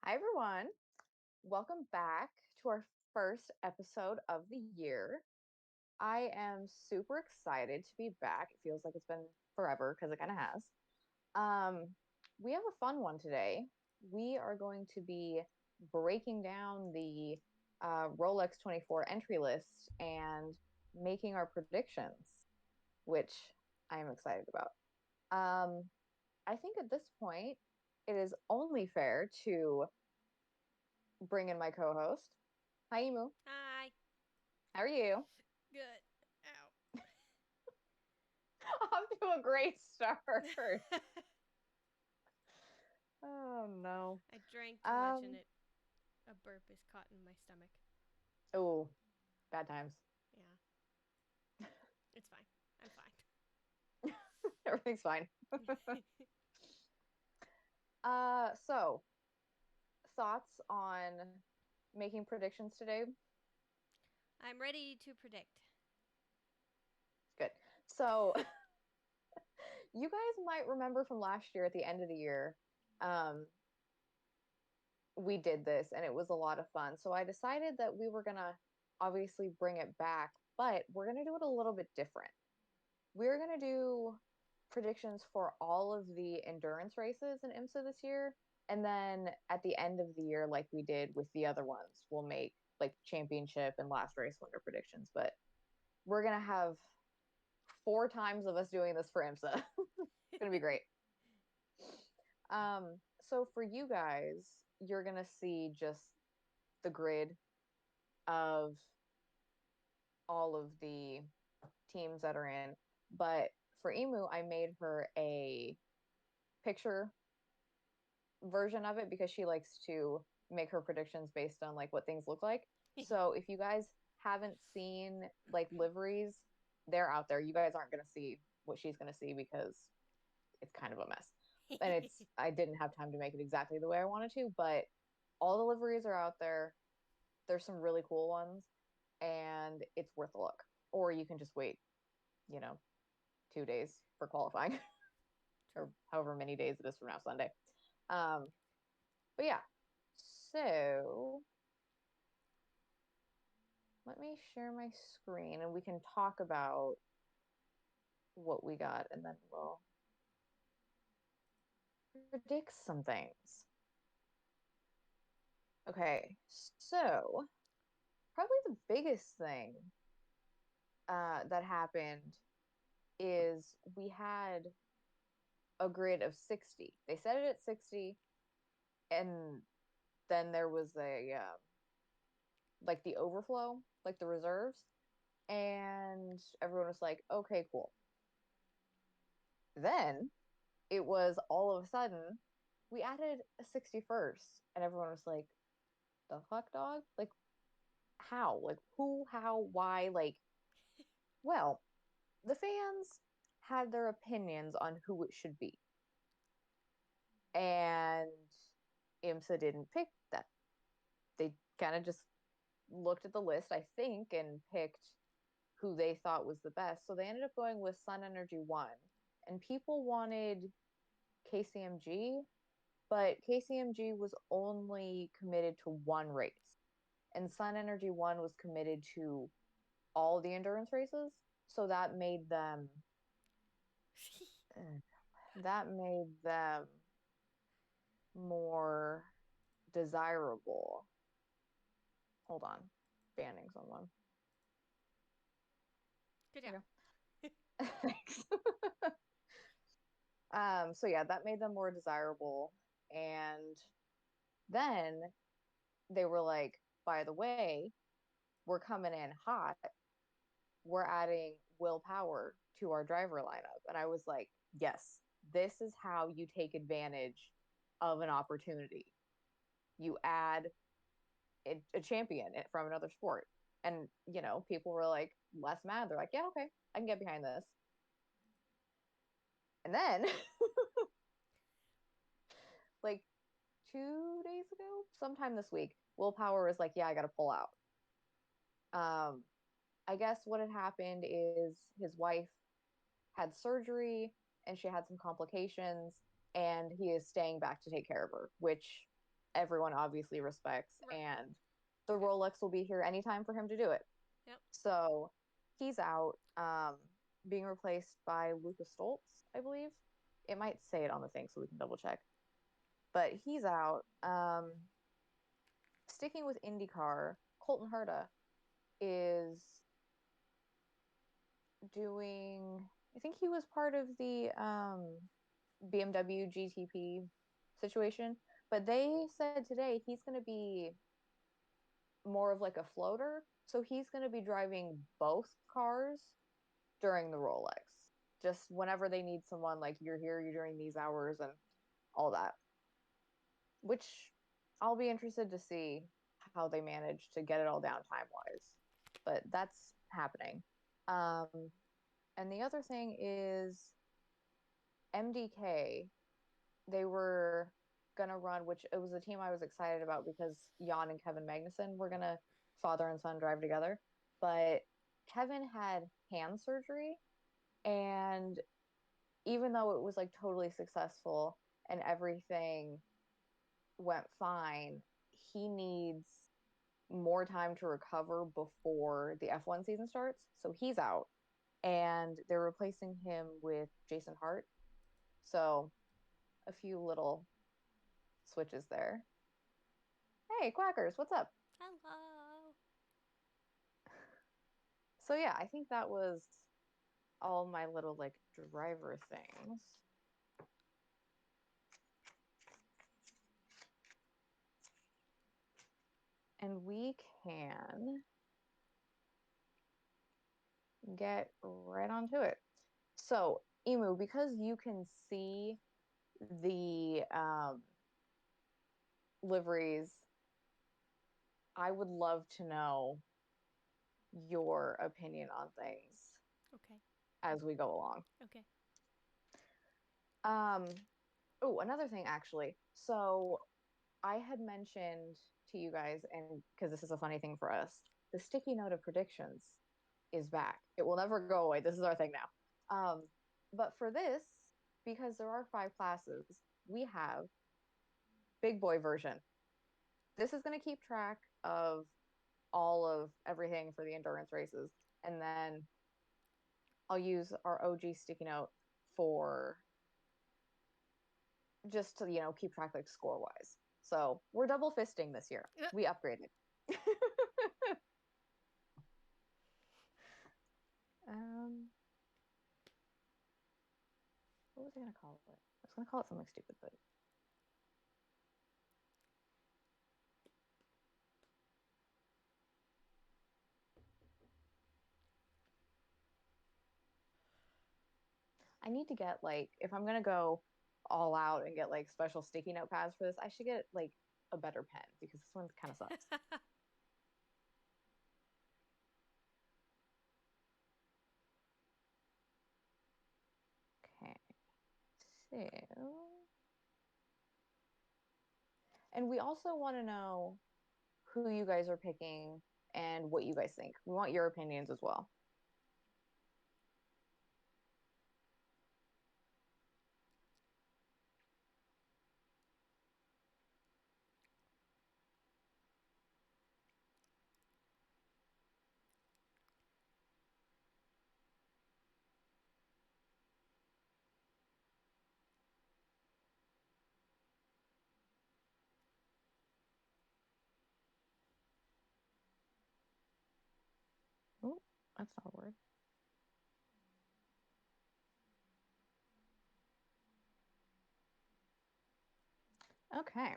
Hi, everyone. Welcome back to our first episode of the year. I am super excited to be back. It feels like it's been forever because it kind of has. Um, we have a fun one today. We are going to be breaking down the Rolex 24 entry list and making our predictions, which I am excited about. Um, I think at this point, it is only fair to bring in my co-host. Hi, Emu. Hi. How are you? Good. Ow. Off to a great start. Oh no. I drank too much and Um, a burp is caught in my stomach. oh, bad times. Yeah. It's fine. I'm fine. Everything's fine. So thoughts on making predictions today? I'm ready to predict. Good. So you guys might remember from last year at the end of the year, um, we did this and it was a lot of fun. So I decided that we were gonna obviously bring it back, but we're gonna do it a little bit different. We're going to do predictions for all of the endurance races in IMSA this year. And then at the end of the year, like we did with the other ones, we'll make like championship and last race winner predictions. But we're going to have 4 times of us doing this for IMSA. It's going to be great. So for you guys, you're going to see just the grid of all of the teams that are in. But for Emu, I made her a picture version of it because she likes to make her predictions based on like what things look like. So if you guys haven't seen like liveries, they're out there. You guys aren't going to see what she's going to see because it's kind of a mess. And I didn't have time to make it exactly the way I wanted to, but all the liveries are out there. There's some really cool ones and it's worth a look. Or you can just wait, you know, 2 days for qualifying True. or however many days it is from now, Sunday. Um, but yeah, so let me share my screen and we can talk about what we got and then we'll predict some things. Okay, so probably the biggest thing that happened is we had a grid of 60. They set it at 60, and then there was a like the overflow, like the reserves, and everyone was like, okay, cool. Then it was all of a sudden we added a 61st and everyone was like, the fuck, dog? Like, how? Like, who, how, why? Like, well, the fans had their opinions on who it should be. And IMSA didn't pick that. They kind of just looked at the list, I think, and picked who they thought was the best. So they ended up going with Sun Energy 1. And people wanted KCMG, but KCMG was only committed to one race. And Sun Energy 1 was committed to all the endurance races. So uh, that made them more desirable. Hold on. Banning someone. Good job. Okay. Thanks. So yeah, that made them more desirable. And then they were like, by the way, we're coming in hot. We're adding willpower to our driver lineup. And I was like, yes, this is how you take advantage of an opportunity. You add a champion from another sport. And, people were like less mad. They're like, yeah, okay, I can get behind this. And then, like 2 days ago, sometime this week, willpower was like, yeah, I got to pull out. Um, I guess what had happened is his wife had surgery and she had some complications and he is staying back to take care of her, which everyone obviously respects, Right. and the Rolex will be here anytime for him to do it. Yep. So he's out, being replaced by Lucas Stoltz, I believe. It might say it on the thing, so we can double check. But he's out. Sticking with IndyCar, Colton Herta is doing, I think he was part of the BMW GTP situation, but they said today he's going to be more of like a floater. So he's going to be driving both cars during the Rolex. Just whenever they need someone, like you're here, you're during these hours and all that, which I'll be interested to see how they manage to get it all down time wise. But that's happening. Um, and the other thing is MDK, they were gonna run, which it was a team I was excited about because Jan and Kevin Magnussen were gonna father and son drive together. But Kevin had hand surgery, and even though it was like totally successful and everything went fine, he needs more time to recover before the F1 season starts. So he's out, and they're replacing him with Jason Hart. So a few little switches there. Hey, Quackers, what's up? Hello. So yeah, I think that was all my little like driver things. And we can get right onto it. So, Emu, because you can see the liveries, I would love to know your opinion on things Okay. as we go along. Okay. Um, oh, another thing actually. So I had mentioned to you guys, and because this is a funny thing for us, the sticky note of predictions is back. It will never go away. This is our thing now. But for this, because there are 5 classes, we have big boy version. This is going to keep track of all of everything for the endurance races. And then I'll use our OG sticky note for just to, keep track like score wise. So we're double fisting this year. We upgraded. um, what was I gonna call it? I was gonna call it something stupid, but I need to get like if I'm gonna go all out and get like special sticky note pads for this, I should get like a better pen because this one kind of sucks. Okay, so and we also want to know who you guys are picking and what you guys think. We want your opinions as well. Oh, that's not a word. Okay,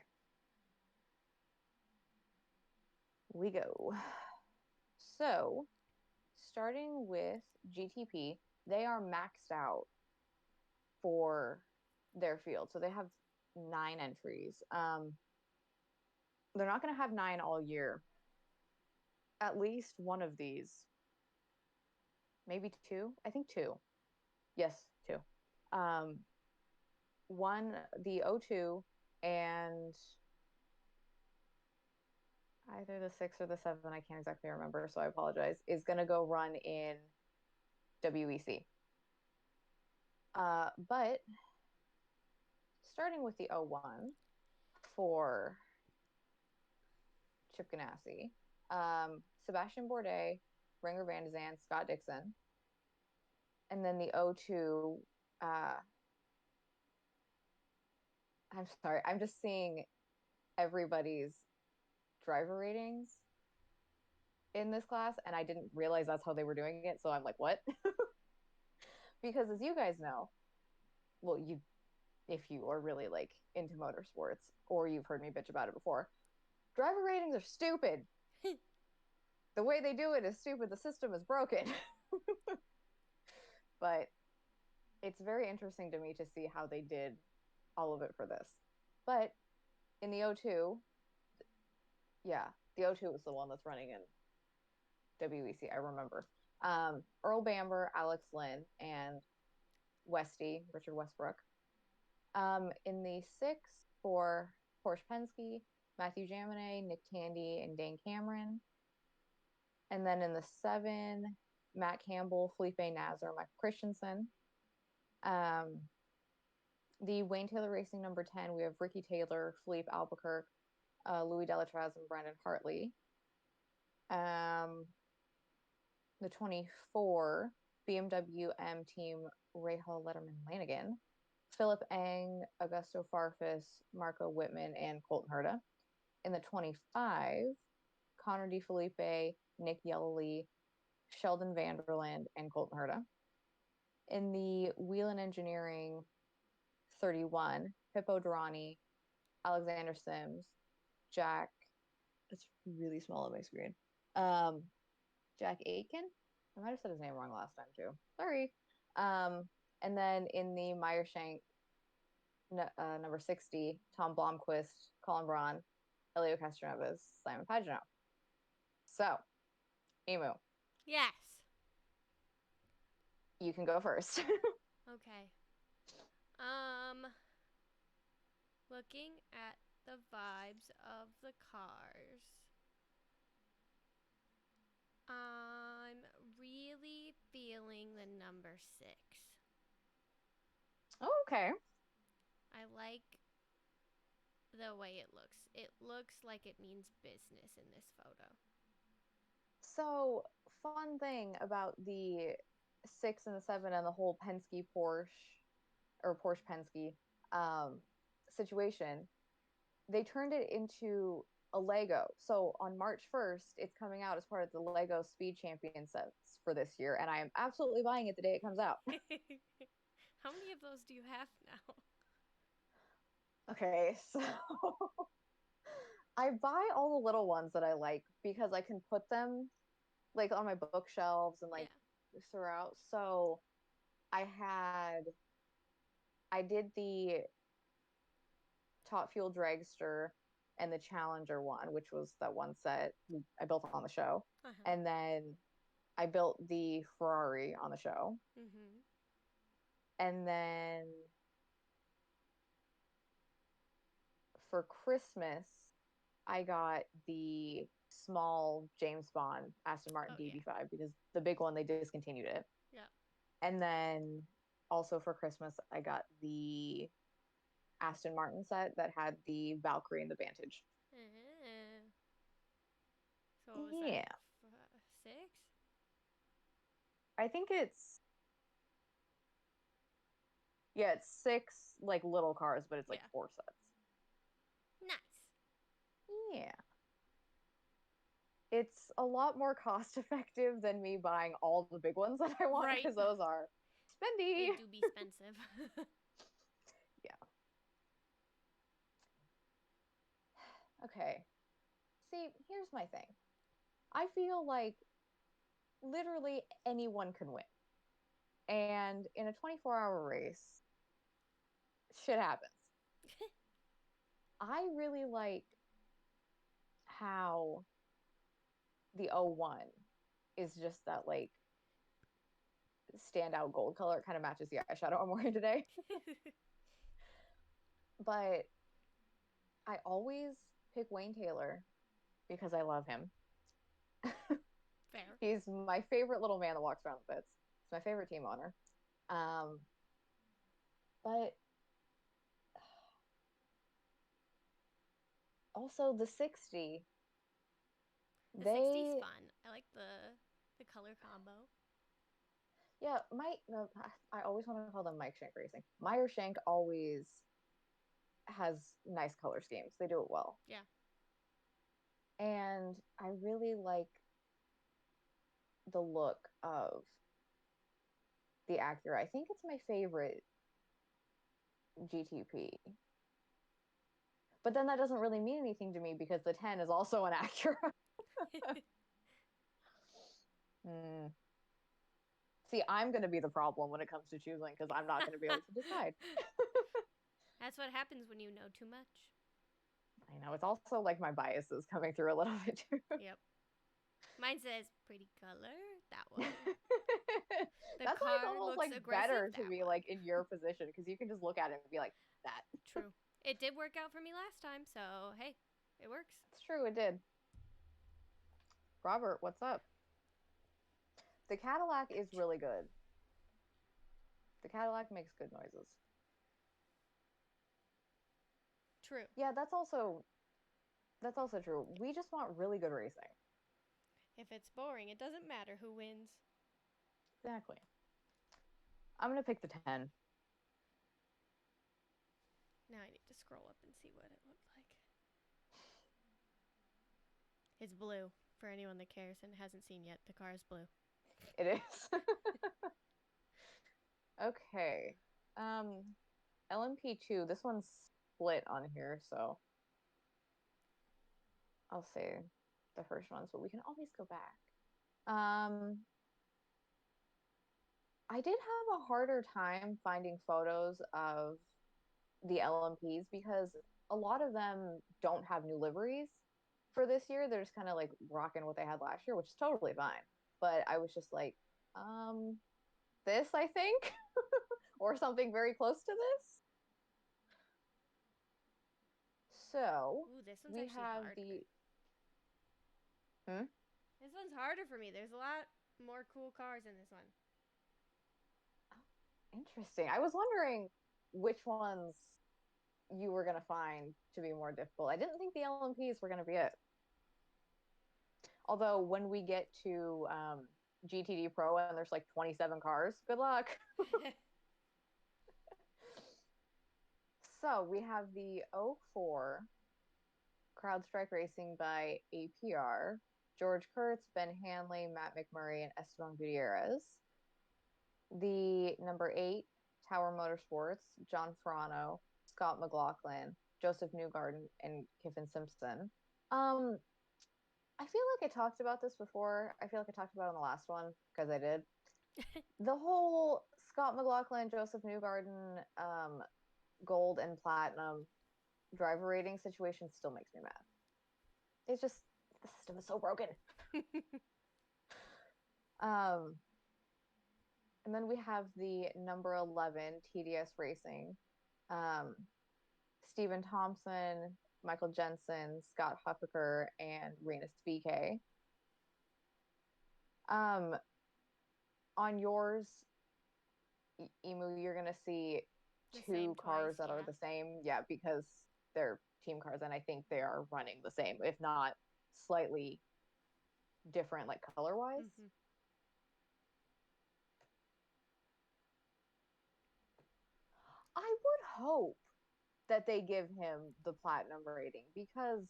we go. So, starting with GTP, they are maxed out for their field. So they have 9 entries. They're not going to have 9 all year. At least one of these, maybe two. I think two. Yes, two. Um, one, the O2, and either the 6 or the 7, I can't exactly remember, so I apologize, is going to go run in WEC. But starting with the O1 for Chip Ganassi, Sebastian Bourdais, Ringer Van de Zand, Scott Dixon, and then the O2. Uh, I'm sorry, I'm just seeing everybody's driver ratings in this class, and I didn't realize that's how they were doing it. So I'm like, what? Because as you guys know, well, you if you are really like into motorsports or you've heard me bitch about it before, driver ratings are stupid. The way they do it is stupid. The system is broken. But it's very interesting to me to see how they did all of it for this. But in the O2, yeah, the O2 was the one that's running in WEC. I remember. Earl Bamber, Alex Lynn, and Richard Westbrook. In the six for Porsche Penske, Matthew Jaminet, Nick Tandy, and Dane Cameron. And then in the seven, Matt Campbell, Felipe Nasr, Michael Christensen. Um, the Wayne Taylor Racing number 10, we have Ricky Taylor, Philippe Albuquerque, Louis Delatraz, and Brandon Hartley. The 24, BMW M Team, Rahal Letterman Lanigan, Philip Eng, Augusto Farfus, Marco Whitman, and Colton Herta. In the 25, Connor DeFelipe, Nick Yellowly, Sheldon Vanderland, and Colton Herta. In the Whelen Engineering 31, Pippo Durrani, Alexander Sims, Jack, it's really small on my screen. Jack Aitken. I might have said his name wrong last time too. Sorry. And then in the Meyershank number 60, Tom Blomqvist, Colin Braun, Elio Castroneves, Simon Pagenaud. So, Emu, Yes. you can go first. Okay. Looking at the vibes of the cars, I'm really feeling the number 6. Oh, okay. I like the way it looks. It looks like it means business in this photo. So, fun thing about the six and the seven and the whole Penske Porsche or Porsche Penske situation, they turned it into a Lego. So on March 1st, it's coming out as part of the Lego Speed Champion sets for this year, and I am absolutely buying it the day it comes out. How many of those do you have now? Okay, so I buy all the little ones that I like because I can put them like on my bookshelves and like Yeah. throughout. So I had I did the Top Fuel Dragster and the Challenger one, which was that one set I built on the show. Uh-huh. And then I built the Ferrari on the show. Mm-hmm. And then for Christmas, I got the small James Bond Aston Martin Oh, yeah. DB5 because the big one they discontinued it. Yeah. And then also for Christmas, I got the Aston Martin set that had the Valkyrie and the Vantage. Eh. So what was that? Yeah. 6? I think it's six like little cars, but it's like Yeah. four sets. Nice. Yeah. It's a lot more cost effective than me buying all the big ones that I want Right. because those are They spendy. do be expensive. Yeah. Okay. See, here's my thing. I feel like literally anyone can win. And in a 24-hour race, shit happens. I really like how the O1 is just that like standout gold color. It kind of matches the eyeshadow I'm wearing today. But I always pick Wayne Taylor because I love him. Fair. He's my favorite little man that walks around the pits. He's my favorite team owner. Um, but also the 60. The 60's They, fun. I like the color combo. yeah, I always want to call them Mike Shank Racing. Meyer Shank always has nice color schemes. They do it well. Yeah. And I really like the look of the Acura. I think it's my favorite GTP. But then that doesn't really mean anything to me because the 10 is also an Acura. Hmm. See, I'm going to be the problem when it comes to choosing because I'm not going to be able to decide. That's what happens when you know too much. I know it's also like my biases coming through a little bit too. Yep. Mine says pretty color. That one. The That's why it's car almost looks like aggressive. better to That be one. like in your position because you can just look at it and be like, that. True. It did work out for me last time, so hey, it works. It's true, it did. Robert, what's up? The Cadillac is really good. The Cadillac makes good noises. True. Yeah, that's also true. We just want really good racing. If it's boring, it doesn't matter who wins. Exactly. I'm gonna pick the 10. Now I need to scroll up and see what it looked like. It's blue. For anyone that cares and hasn't seen yet, the car is blue. It is. Okay. LMP2, this one's split on here, so I'll say the first ones, but we can always go back. Um, I did have a harder time finding photos of the LMPs because a lot of them don't have new liveries for this year. They're just kind of like rocking what they had last year, which is totally fine. But I was just like, this, I think, or something very close to this. So Ooh, this one's we actually have harder. the, hmm? This one's harder for me. There's a lot more cool cars in this one. Oh, interesting. I was wondering which ones you were going to find to be more difficult. I didn't think the LMPs were going to be it. Although when we get to GTD Pro and there's like 27 cars, good luck. So we have the '04 CrowdStrike Racing by APR, George Kurtz, Ben Hanley, Matt McMurray, and Esteban Gutierrez. The number 8 Tower Motorsports, John Ferrano, Scott McLaughlin, Joseph Newgarden, and Kiffin Simpson. Um, I feel like I talked about this before. I feel like I talked about it on the last one because I did. The whole Scott McLaughlin, Joseph Newgarden, gold and platinum driver rating situation still makes me mad. It's just the system is so broken. Um, and then we have the number 11 TDS Racing, um, Stephen Thompson, Michael Jensen, Scott Huffaker, and Renus VK. Um, on yours, Emu, you're gonna see The same two cars twice, that are yeah. the same. Yeah, because they're team cars, and I think they are running the same, if not slightly different, like color wise. Mm-hmm. I would hope that they give him the platinum rating because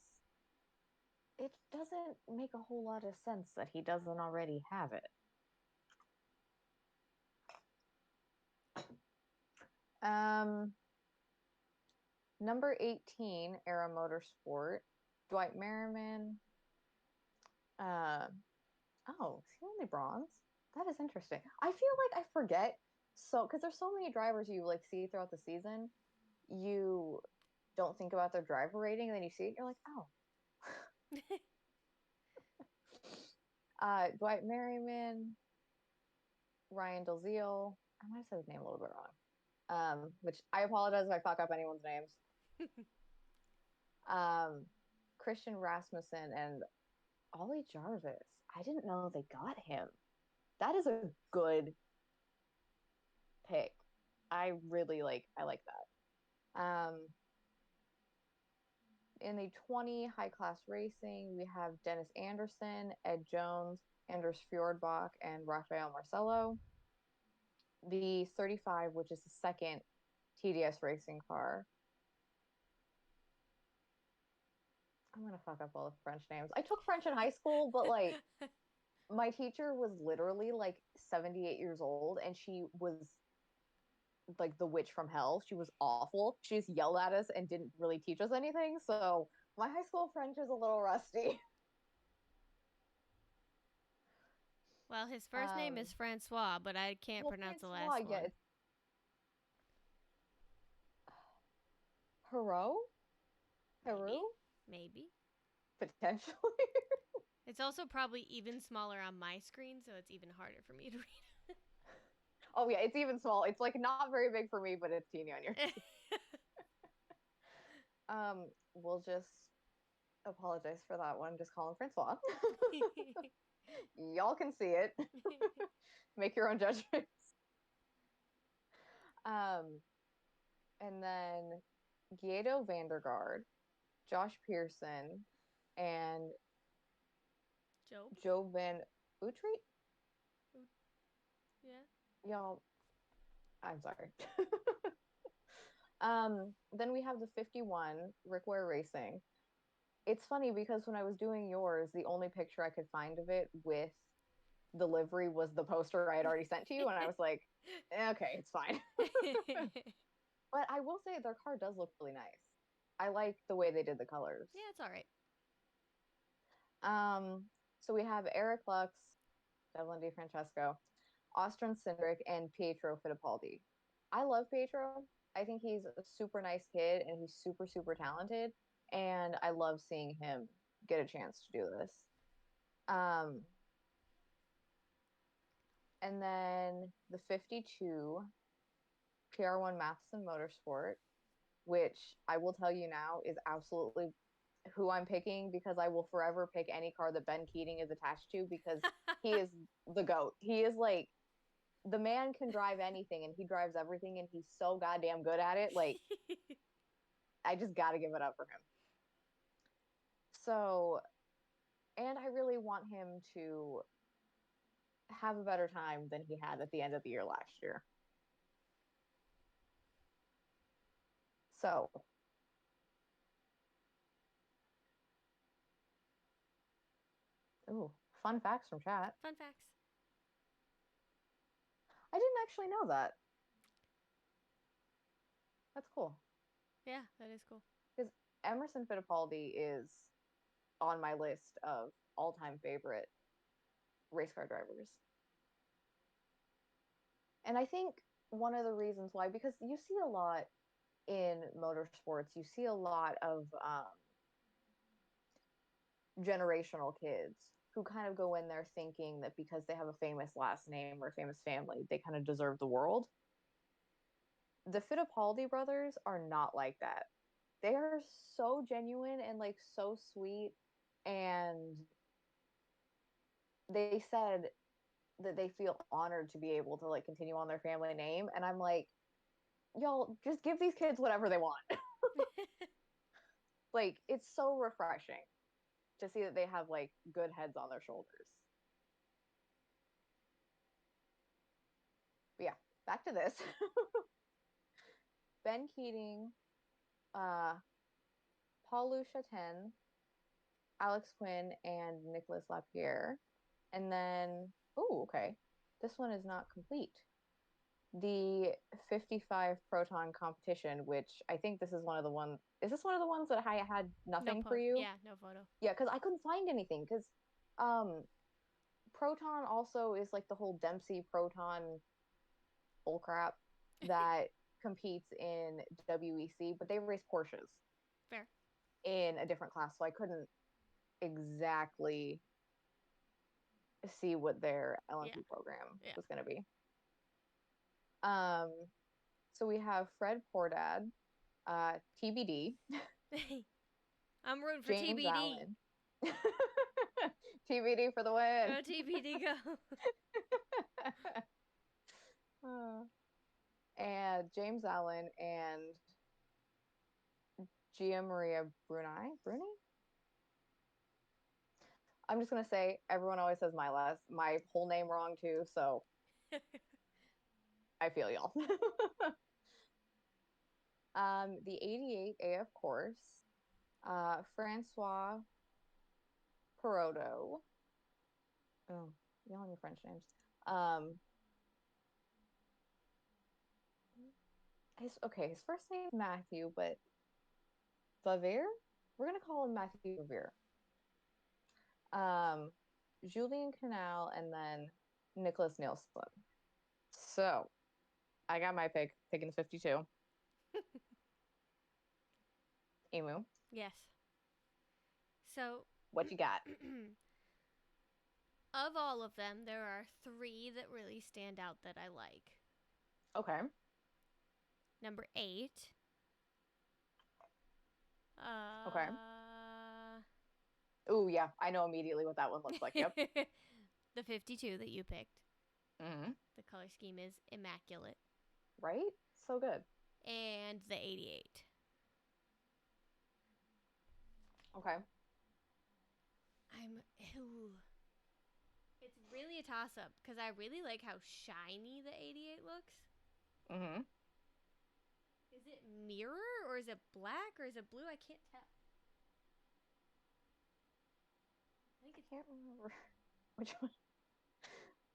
it doesn't make a whole lot of sense that he doesn't already have it. Um, Number 18, Era Motorsport, Dwight Merriman. Uh, oh, is he only bronze? That is interesting. I feel like I forget so because there's so many drivers you like see throughout the season. You don't think about their driver rating, and then you see it, you're like, oh. Dwight Merriman, Ryan Dalziel. I might have said his name a little bit wrong. Which I apologize if I fuck up anyone's names. Um, Christian Rasmussen and Ollie Jarvis. I didn't know they got him. That is a good pick. I like that. In the 20 high class racing, we have Dennis Anderson, Ed Jones, Anders Fjordbach, and Rafael Marcelo. The 35, which is the second TDS racing car. I'm gonna fuck up all the French names. I took French in high school, but like my teacher was literally like 78 years old and she was like the witch from hell. She was awful. She just yelled at us and didn't really teach us anything. So my high school French is a little rusty. Well, his first name is Francois, but I can't Well, pronounce the Francois, last yeah, one. it's Hero? Maybe. Heru? Maybe. Potentially. It's also probably even smaller on my screen, so it's even harder for me to read. Oh yeah, it's even small. It's like not very big for me, but it's teeny on yours. We'll just apologize for that one. Just call him Francois. Y'all can see it. Make your own judgments. Um, and then Guido Vandergaard, Josh Pearson, and Job? Joe Van Utrecht. Yeah. Y'all, I'm sorry. Then we have the 51, Rick Ware Racing. It's funny because when I was doing yours, the only picture I could find of it with the livery was the poster I had already sent to you, and I was like, okay, it's fine. But I will say their car does look really nice. I like the way they did the colors. Yeah, it's all right. So we have Eric Lux, Devlin DeFrancesco, Ostron Cindric, and Pietro Fittipaldi. I love Pietro. I think he's a super nice kid and he's super, super talented. And I love seeing him get a chance to do this. Um, and then the 52, PR1 Matheson Motorsport, which I will tell you now is absolutely who I'm picking because I will forever pick any car that Ben Keating is attached to because he is the GOAT. He is like the man can drive anything and he drives everything and he's so goddamn good at it. Like I just got to give it up for him. So, and I really want him to have a better time than he had at the end of the year last year. So, ooh, fun facts from chat. Fun facts. I didn't actually know that. That's cool. Yeah, that is cool. Because Emerson Fittipaldi is on my list of all-time favorite race car drivers. And I think one of the reasons why, because you see a lot in motorsports, you see a lot of generational kids who kind of go in there thinking that because they have a famous last name or a famous family, they kind of deserve the world. The Fittipaldi brothers are not like that. They are so genuine and like so sweet. And they said that they feel honored to be able to like continue on their family name. And I'm like, y'all just give these kids whatever they want. Like it's so refreshing to see that they have like good heads on their shoulders. But yeah, back to this. Ben Keating, uh, Paul Luchaten, Alex Quinn, and Nicholas Lapierre. And then, oh, okay. This one is not complete. The 55 proton competition, which I think this is one of the ones. Is this one of the ones that I had nothing for you? Yeah, no photo. Yeah, because I couldn't find anything. Because um, proton also is like the whole Dempsey proton bullcrap that competes in WEC, but they race Porsches Fair. in a different class, so I couldn't exactly see what their Yeah. LMP program Yeah. was going to be. Um, so we have Fred Pordad, TBD, I'm rooting for James TBD. Allen, TBD for the win. Go TBD, go. And James Allen and Gia Maria Bruni. I'm just gonna say everyone always says my whole name wrong too, so I feel y'all. The 88 AF course, Francois Perodo. Oh, y'all have your French names. Um, his first name is Matthew, but Vavier? We're gonna call him Matthew Vavier. Um, Julian Canal, and then Nicholas Nielsen. So I got my pick, picking 52. Emu, Yes. So, what you got? of all of them, there are three that really stand out that I like. Okay. Number 8. Okay. Uh, Oh yeah, I know immediately what that one looks like. Yep. the 52 that you picked. Hmm. The color scheme is immaculate. Right? So good. And the 88. Okay. Ew. It's really a toss up because I really like how shiny the 88 looks. Hmm. Is it mirror or is it black or is it blue? I can't tell. I think I it's can't remember which one.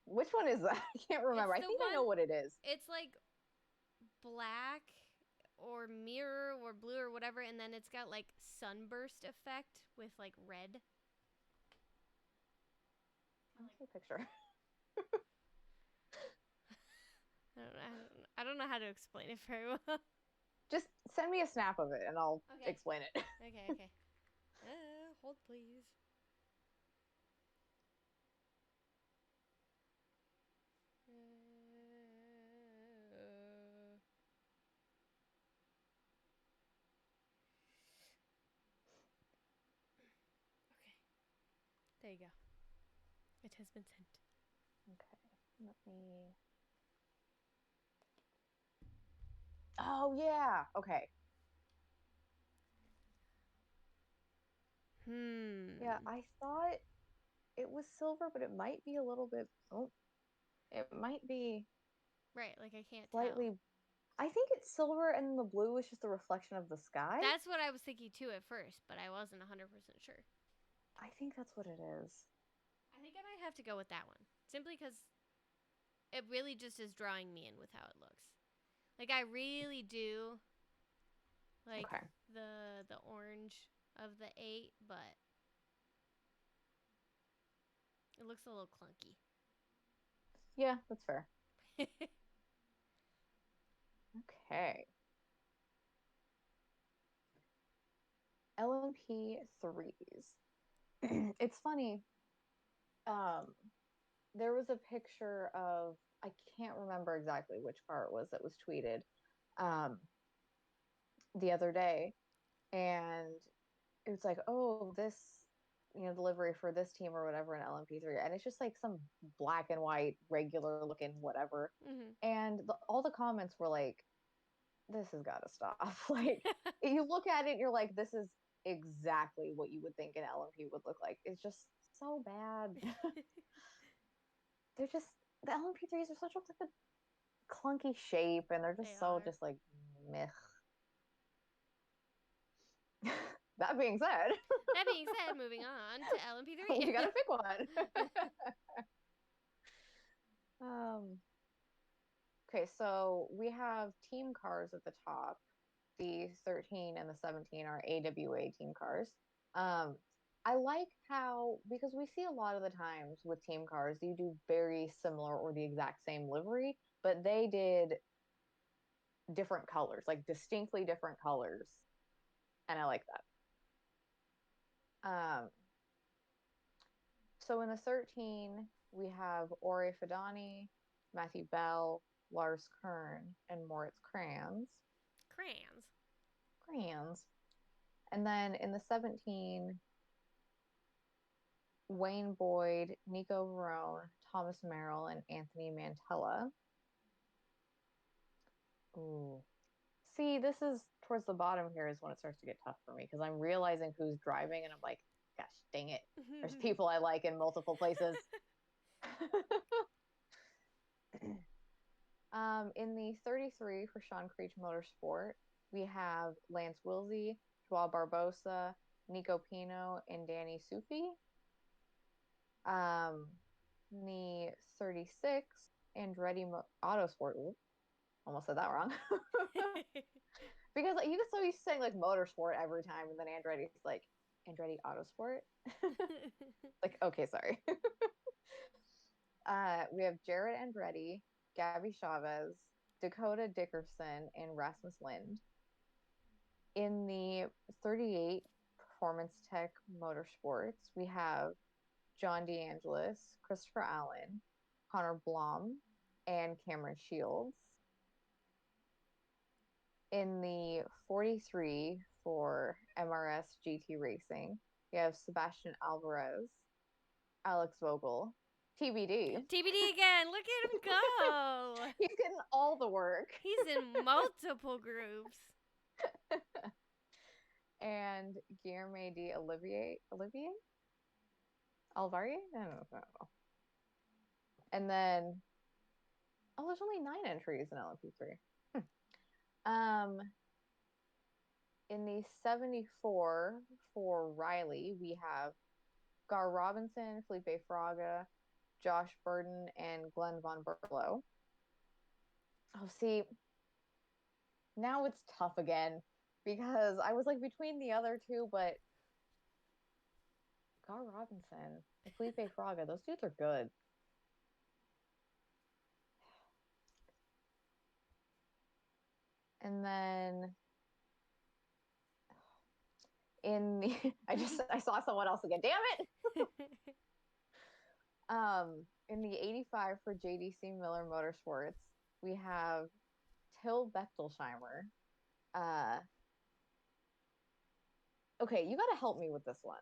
Which one is that? I can't remember. it's I the think I know one. what it is. It's like black or mirror or blue or whatever, and then it's got like sunburst effect with like red. Let me see a picture. I don't know how to explain it very well. Just send me a snap of it and I'll Okay. explain it. Okay. Hold please. Okay. There you go. It has been sent. Okay. Let me. Oh yeah. Okay. Yeah, Hmm. I thought it was silver, but it might be a little bit. Oh, it might be Right, like I can't tell. slightly. I think it's silver, and the blue is just a reflection of the sky. That's what I was thinking too at first, but I wasn't 100% sure. I think that's what it is. I think I might have to go with that one. Simply because it really just is drawing me in with how it looks. Like I really do like Okay. the orange of the 8, but it looks a little clunky. Yeah, that's fair. Okay. LMP threes. It's funny. Um, there was a picture of, I can't remember exactly which car it was that was tweeted um the other day, and it was like, oh, this, delivery for this team or whatever in LMP3, and it's just like some black and white, regular looking whatever. Mhm. And all the comments were like, this has got to stop. Like, you look at it, and you're like, this is exactly what you would think an LMP would look like. It's just so bad. They're just the LMP3s are such like a clunky shape, and they're They just so are. just like meh. That being said, That being said, moving on to we LMP3. gotta pick one. Um, okay, so we have team cars at the top. The 13 and the 17 are AWA team cars. Um, I like how, because we see a lot of the times with team cars, you do very similar or the exact same livery, but they did different colors, like distinctly different colors. And I like that. Um, so in the 13, we have Ore Fidani, Matthew Bell, Lars Kern, and Moritz Kranz. Crayons. Kranz. And then in the 17, Wayne Boyd, Nico Verone, Thomas Merrill, and Anthony Mantella. Ooh. See, this is towards the bottom here is when it starts to get tough for me because I'm realizing who's driving and I'm like, gosh, dang it. There's people I like in multiple places. In the 33 for Sean Creech Motorsport, we have Lance Wilsey, Joao Barbosa, Nico Pino, and Danny Sufi. The 36, Andretti Autosport. Ooh, almost said that wrong. Because like, you get so used to saying like motorsport every time, and then Andretti's like Andretti Autosport. Like, okay, sorry. We have Jared Andretti, Gabby Chavez, Dakota Dickerson, and Rasmus Lind. In the 38 Performance Tech Motorsports, we have John DeAngelis, Christopher Allen, Connor Blom, and Cameron Shields. In the 43 for MRS GT Racing, we have Sebastian Alvarez, Alex Vogel, TBD. TBD again. Look at him go. He's getting all the work. He's in multiple groups. And Guillermo de Olivier? Alvari? I don't know. And then, there's only 9 entries in LMP3. In the 74 for Riley, we have Gar Robinson, Felipe Fraga, Josh Burden, and Glenn Von Berlo. Oh, see, now it's tough again because I was like between the other two, but Gar Robinson and Felipe Fraga, those dudes are good. And then in the I saw someone else again. Damn it. In the 85 for JDC Miller Motorsports, we have Till Bechtelsheimer. Okay, you got to help me with this one.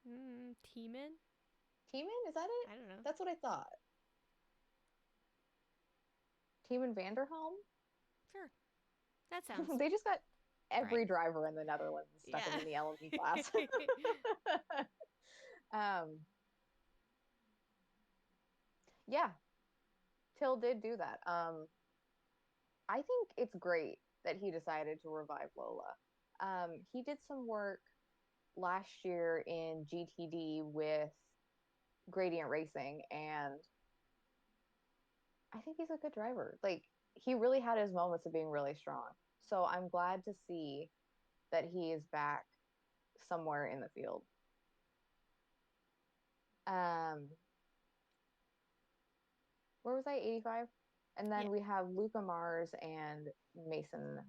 Tiemann? Tiemann, is that it? I don't know. That's what I thought. Tiemann Vanderhelm? Sure. That sounds. They just got every right. driver in the Netherlands stuck in the LMP class. Yeah, Till did do that. I think it's great that he decided to revive Lola. He did some work last year in GTD with Gradient Racing, and I think he's a good driver. Like, he really had his moments of being really strong. So I'm glad to see that he is back somewhere in the field. Where was I? 85? And then we have Luca Mars and Mason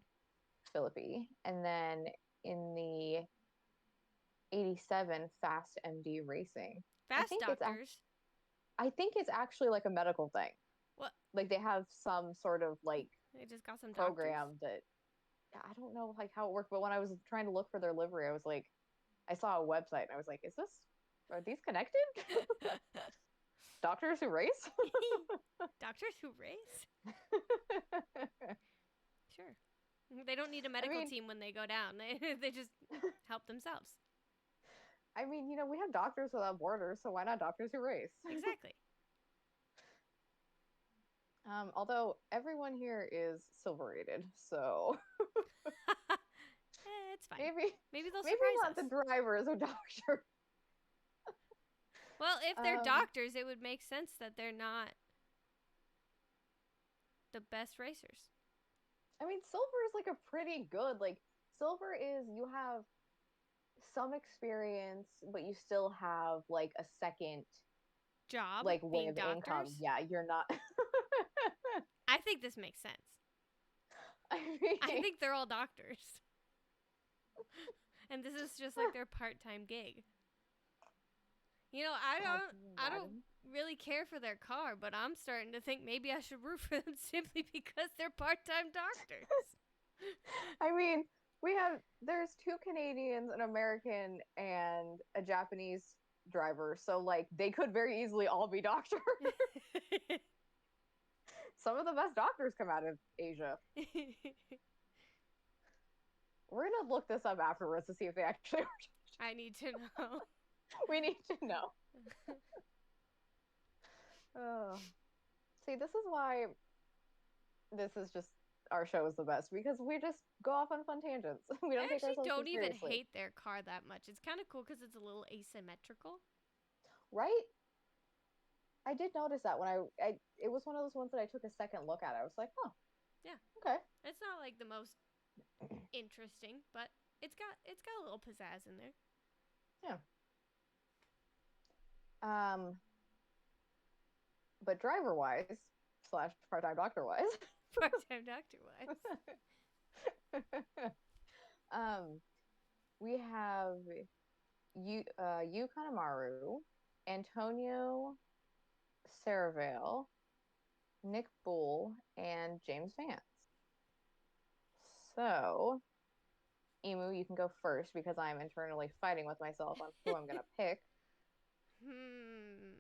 Philippi. And then in the 87, Fast MD Racing. Fast Doctors. I think it's actually like a medical thing. What? Like they have some sort of like they just got some program doctors? that I don't know like how it worked, but when I was trying to look for their livery, I was like, I saw a website and I was like, are these connected? Doctors who race? Doctors who race? Sure. They don't need a medical team when they go down. They just help themselves. I mean, we have Doctors Without Borders, so why not Doctors Who Race? Exactly. Although everyone here is silver rated, so it's fine. Maybe they'll surprise not us. The drivers or doctors. Well, if they're doctors, it would make sense that they're not the best racers. I mean, silver is like a pretty good, like, silver is you have some experience, but you still have like a second job, like way of doctors? income. Yeah, you're not. I think this makes sense. I think they're all doctors. And this is just like their part-time gig. I don't really care for their car, but I'm starting to think maybe I should root for them simply because they're part-time doctors. I mean, there's 2 Canadians, an American, and a Japanese driver. So like they could very easily all be doctors. Some of the best doctors come out of Asia. We're gonna look this up afterwards to see if they actually I need to know. we need to know. Oh. See, this is why this is just our show is the best because we just go off on fun tangents. We I don't take actually ourselves too don't even seriously. hate their car that much. It's kind of cool because it's a little asymmetrical. Right? I did notice that when I it was one of those ones that I took a second look at. I was like, oh, Yeah, okay. it's not like the most interesting, but it's got a little pizzazz in there. Yeah. Um, but driver wise slash part-time doctor wise, Part-time doctor wise. um, we have Yu Kanemaru, Antonio Saravale, Nick Bull, and James Vance. So, Emu, you can go first because I'm internally fighting with myself on who I'm gonna pick. Hmm.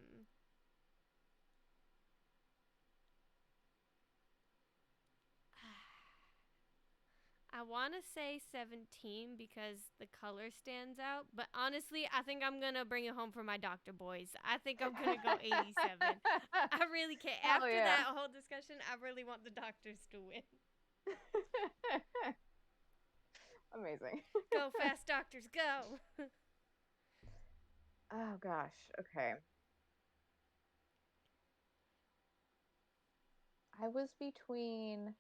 I want to say 17 because the color stands out, but honestly, I think I'm going to bring it home for my doctor boys. I think I'm going to go 87. I really can't. Hell After yeah. that whole discussion, I really want the doctors to win. Amazing. Go fast, doctors, go. Oh gosh. Okay. I was between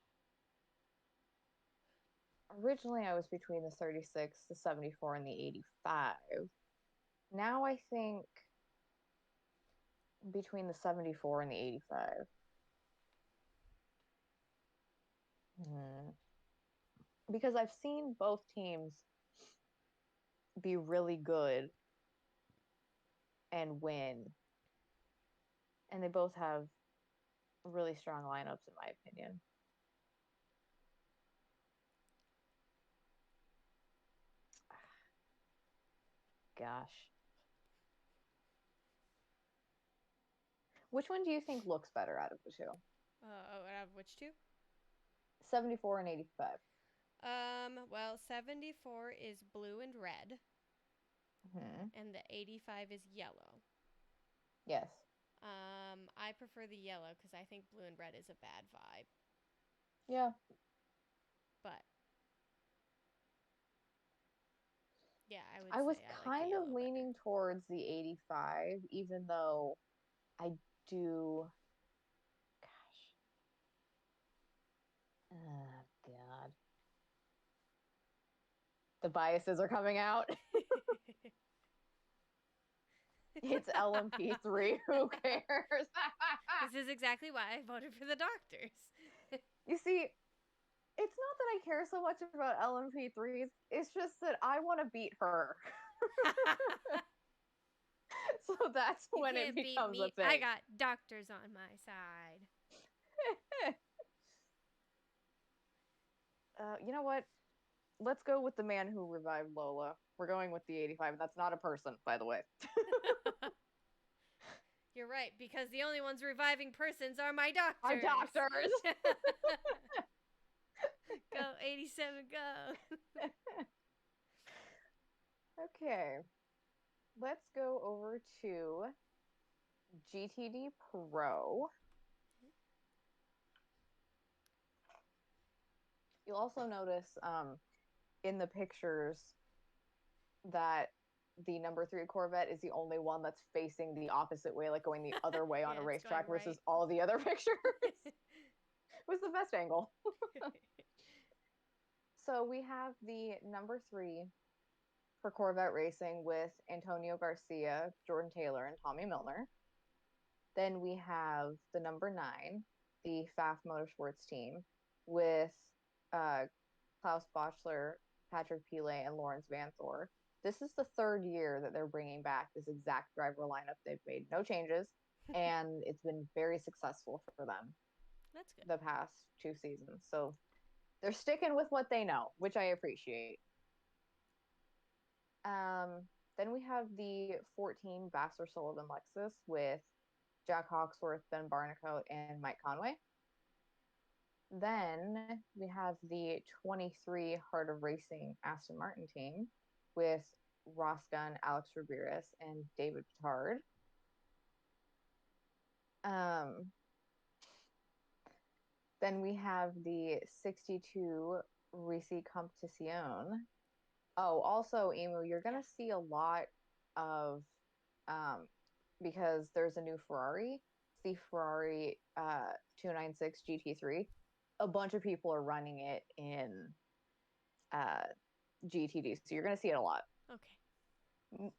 originally I was between the 36, the 74, and the 85. Now I think between the 74 and the 85. Hmm. Because I've seen both teams be really good and win, and they both have really strong lineups, in my opinion. Gosh. Which one do you think looks better out of the two? Which two? 74 and 85. Well, 74 is blue and red, Hmm. and the 85 is yellow. Yes. I prefer the yellow because I think blue and red is a bad vibe. Yeah. But yeah, I would I was say I like the kind of yellow better. leaning towards the 85, even though I do. Gosh. Oh, God. The biases are coming out. It's LMP3. Who cares? This is exactly why I voted for the doctors. You see, it's not that I care so much about LMP3s. It's just that I want to beat her. So that's You when it can't beat becomes a me. I thing. got doctors on my side. You know what? Let's go with the man who revived Lola. We're going with the 85, and that's not a person, by the way. You're right, because the only ones reviving persons are my Our doctors. doctors. Go, 87, go. Okay, let's go over to GTD Pro. You'll also notice in the pictures that the number 3 Corvette is the only one that's facing the opposite way, like going the other way on Yeah, a it's going racetrack versus right. all the other pictures. It was the best angle. So we have the number 3 for Corvette Racing with Antonio Garcia, Jordan Taylor, and Tommy Milner. Then we have the number 9, the FAF Motorsports team with uh, Klaus Bochler, Patrick Pilet, and Lawrence Van Thor. This is the 3rd year that they're bringing back this exact driver lineup. They've made no changes, and it's been very successful for them That's good. the past 2 seasons. So they're sticking with what they know, which I appreciate. Then we have the 14 Vassar Sullivan Lexus with Jack Hawksworth, Ben Barnicoat, and Mike Conway. Then we have the 23 Heart of Racing Aston Martin team with Ross Gunn, Alex Ramirez, and David Pittard. Um, then we have the 62 Risi Competizione. Oh, also, Emu, you're Yeah. gonna see a lot of um because there's a new Ferrari, it's the Ferrari 296 GT3. A bunch of people are running it in uh GTD, so you're gonna see it a lot. Okay.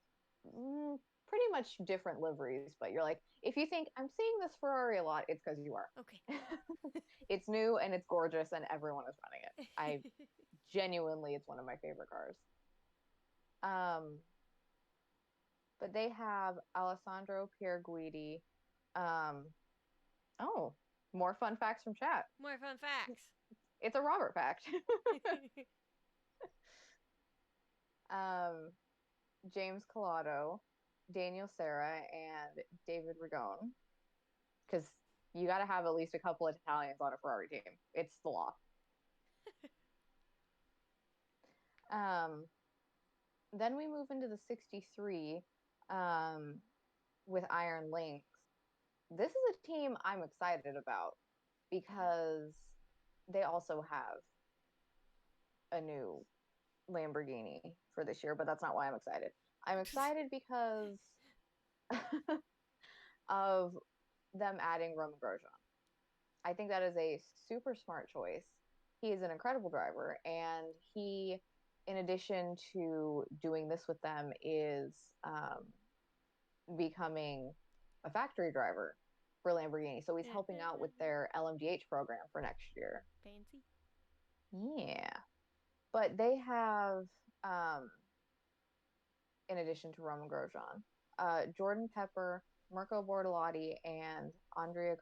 Pretty much different liveries, but you're like, if you think I'm seeing this Ferrari a lot, it's because you are. Okay. It's new and it's gorgeous, and everyone is running it. I genuinely, it's one of my favorite cars. Um, but they have Alessandro Pierguidi. Um, oh, more fun facts from chat. More fun facts. It's a Robert fact. um, James Collado, Daniel Serra, and David Ragone. Because you got to have at least a couple Italians on a Ferrari team. It's the law. Um, then we move into the 63 um, with Iron Lynx. This is a team I'm excited about because they also have a new Lamborghini for this year, but that's not why I'm excited. I'm excited because of them adding Roman Grosjean. I think that is a super smart choice. He is an incredible driver, and he, in addition to doing this with them, is becoming a factory driver for Lamborghini. So he's helping out with their LMDH program for next year. Fancy. Yeah. But they have, um, in addition to Roman Grosjean, Jordan Pepper, Mirko Bortolotti, and Andrea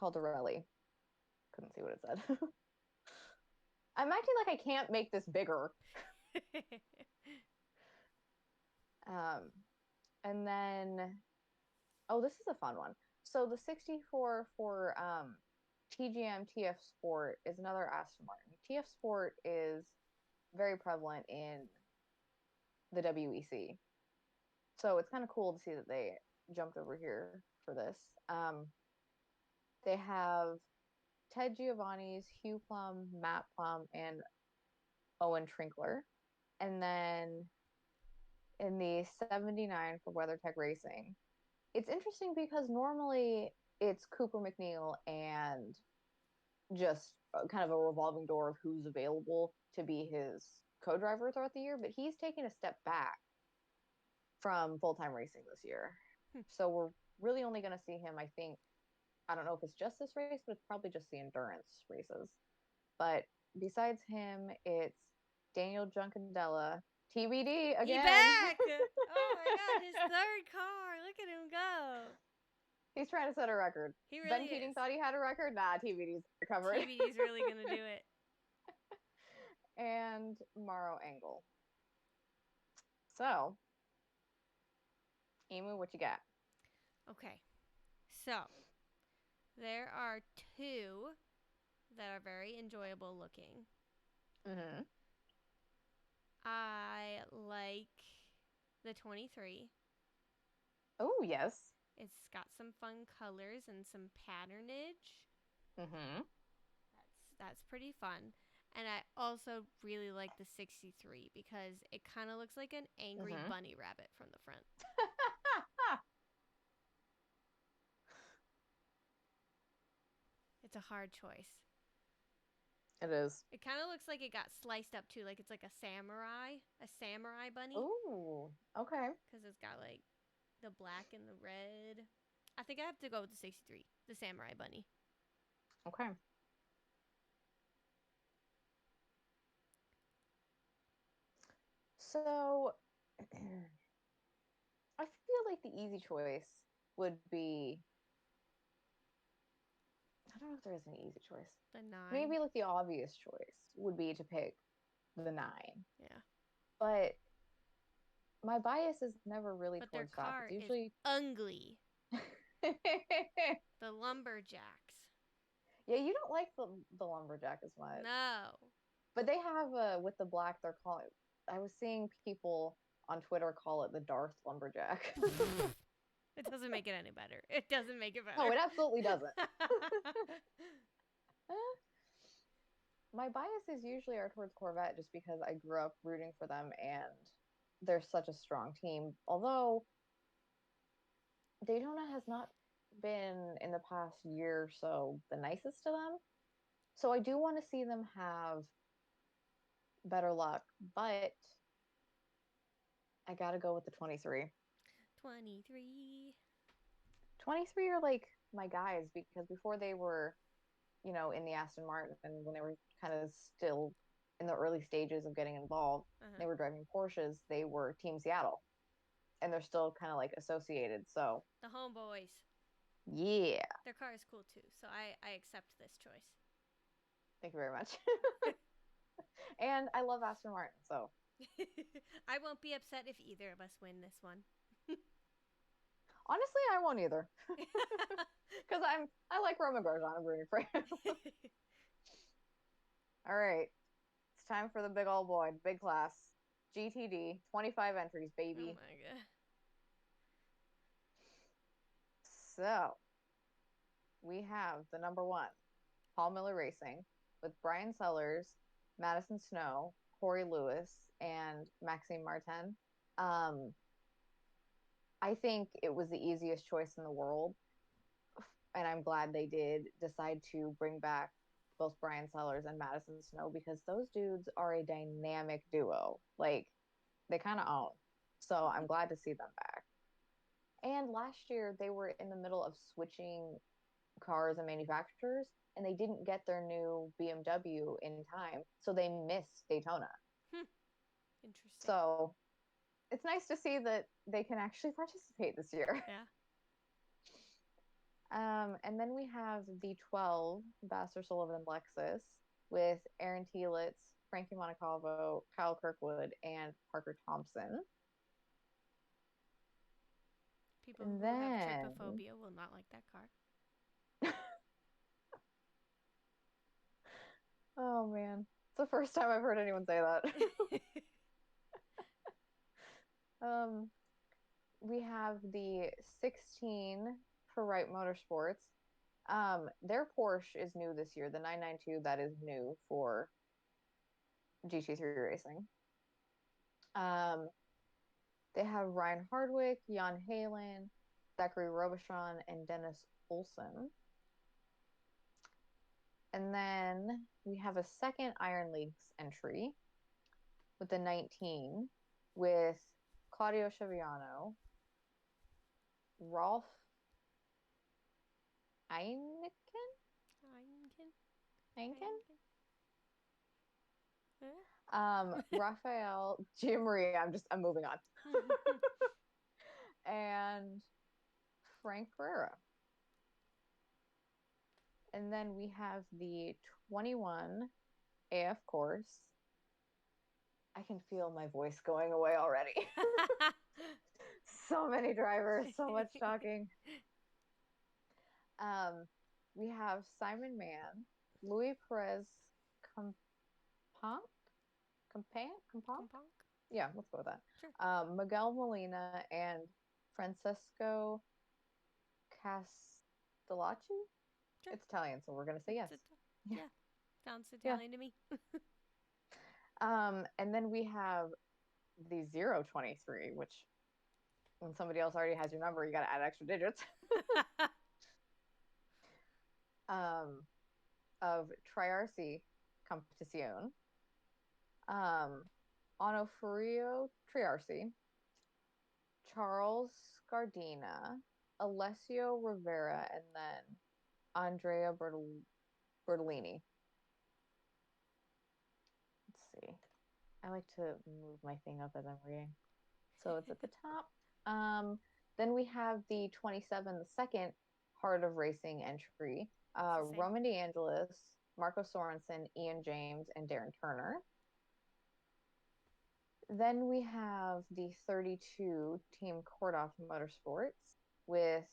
Caldarelli. Couldn't see what it said. I'm acting like I can't make this bigger. Um, and then, oh, this is a fun one. So the 64 for TGM TF Sport is another Aston Martin. TF Sport is very prevalent in the WEC. So it's kind of cool to see that they jumped over here for this. They have Ted Giovanni's, Hugh Plum, Matt Plum, and Owen Trinkler. And then in the 79 for WeatherTech Racing, it's interesting because normally it's Cooper McNeil and just kind of a revolving door of who's available to be his co-driver throughout the year, but he's taken a step back from full-time racing this year. So we're really only going to see him, I think, I don't know if it's just this race, but it's probably just the endurance races. But besides him, it's Daniel Juncadella, TBD He again. back! Oh my god, his third car. Look at him go. He's trying to set a record. He really Ben Keating is. thought he had a record. Nah, TBD's recovered. TBD's really gonna do it. And Maro Engel. So, Emu, what you got? Okay. So, there are two that are very enjoyable looking. Mm-hmm. I like the 23. Oh, yes. It's got some fun colors and some patternage. Mm-hmm. That's pretty fun. And I also really like the 63 because it kind of looks like an angry bunny rabbit from the front. It's a hard choice. It is. It kind of looks like it got sliced up too, like it's like a samurai bunny. Ooh, okay. Because it's got like the black and the red. I think I have to go with the 63, the samurai bunny. Okay. So, I feel like the easy choice would be. I don't know if there is an easy choice. The 9. Maybe like the obvious choice would be to pick the 9. Yeah. But my bias is never really But their towards stock. car It's usually is ugly. The lumberjacks. Yeah, you don't like the lumberjack as much. No. But they have with the black, they're calling I was seeing people on Twitter call it the Darth lumberjack. It doesn't make it any better. It doesn't make it No, better. it absolutely doesn't. My biases usually are towards Corvette just because I grew up rooting for them and they're such a strong team. Although Daytona has not been in the past year or so the nicest to them. So I do want to see them have better luck, but I gotta go with the 23. 23. 23 are like my guys because before they were, in the Aston Martin and when they were kind of still in the early stages of getting involved, Uh-huh. they were driving Porsches, they were Team Seattle and they're still kind of like associated. So, The homeboys. yeah, Their car is cool too, so I accept this choice. thank you very much. And I love Aston Martin, so I won't be upset if either of us win this one. honestly, I won't either because I like Roman Grosjean. I'm rooting for him. All right, it's time for the big old boy, big class, GTD, 25 entries, Oh baby. my god. So we have the number one, Paul Miller Racing, with Brian Sellers, Madison Snow, Corey Lewis, and Maxime Martin. Um, I think it was the easiest choice in the world, and I'm glad they did decide to bring back both Brian Sellers and Madison Snow because those dudes are a dynamic duo. Like they kind of own. So I'm glad to see them back. And last year they were in the middle of switching cars and manufacturers, and they didn't get their new BMW in time, so they missed Daytona. Hmm. Interesting. So it's nice to see that they can actually participate this year. Yeah. And then we have the 12 Vassar Sullivan Lexus with Aaron Telitz, Frankie Monacovo, Kyle Kirkwood, and Parker Thompson. People And who have then, trypophobia will not like that car. oh man, it's the first time I've heard anyone say that. um, we have the 16 for Wright Motorsports. Their Porsche is new this year, the 992 that is new for GT3 Racing. Um, they have Ryan Hardwick, Jan Halen, Zachary Robichon, and Dennis Olson. And then we have a second Iron Leagues entry with the 19 with Claudio Chaviano, Rolf Eineken? Heineken? Einken? Heineken? Huh? Raphael Giammaria, I'm moving on. And Frank Pereira. And then we have the 21 AF course. I can feel my voice going away already. So many drivers, so much talking. Um, we have Simon Mann, Louis Perez Companc, Companc? Compunk? Yeah, let's go with that. Sure. Miguel Molina and Francesco Castellacci. Sure. It's Italian, so we're gonna say yes. Yeah, Yeah. Sounds yeah. Italian to me. And then we have the 023, which when somebody else already has your number, you got to add extra digits. um, of Triarci Competizione, um, Onoforio Triarci, Charles Gardina, Alessio Rivera, and then Andrea Bertolini. Let's see. I like to move my thing up as I'm reading. So it's at the top. Then we have the 27, the second Heart of Racing entry. It's the same. Roman DeAngelis, Marco Sorensen, Ian James, and Darren Turner. Then we have the 32 Team Kordoff Motorsports with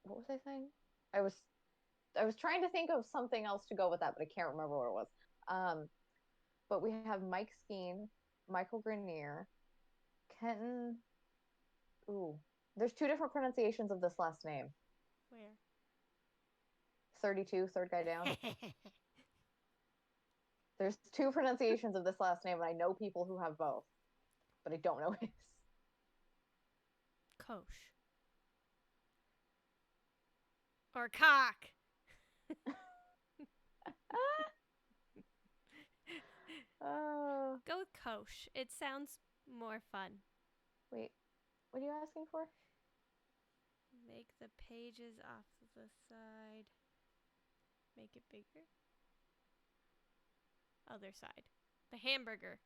what was I saying? I was I was trying to think of something else to go with that, but I can't remember what it was. Um, but we have Mike Skeen, Michael Grenier, Kenton. Ooh, there's two different pronunciations of this last name. Where? 32, third guy down. There's two pronunciations of this last name, and I know people who have both, but I don't know his. Kosh. Or cock. Oh, Go with Kosh. It sounds more fun. wait, what are you asking for? Make the pages off the side. Make it bigger. Other side. The hamburger.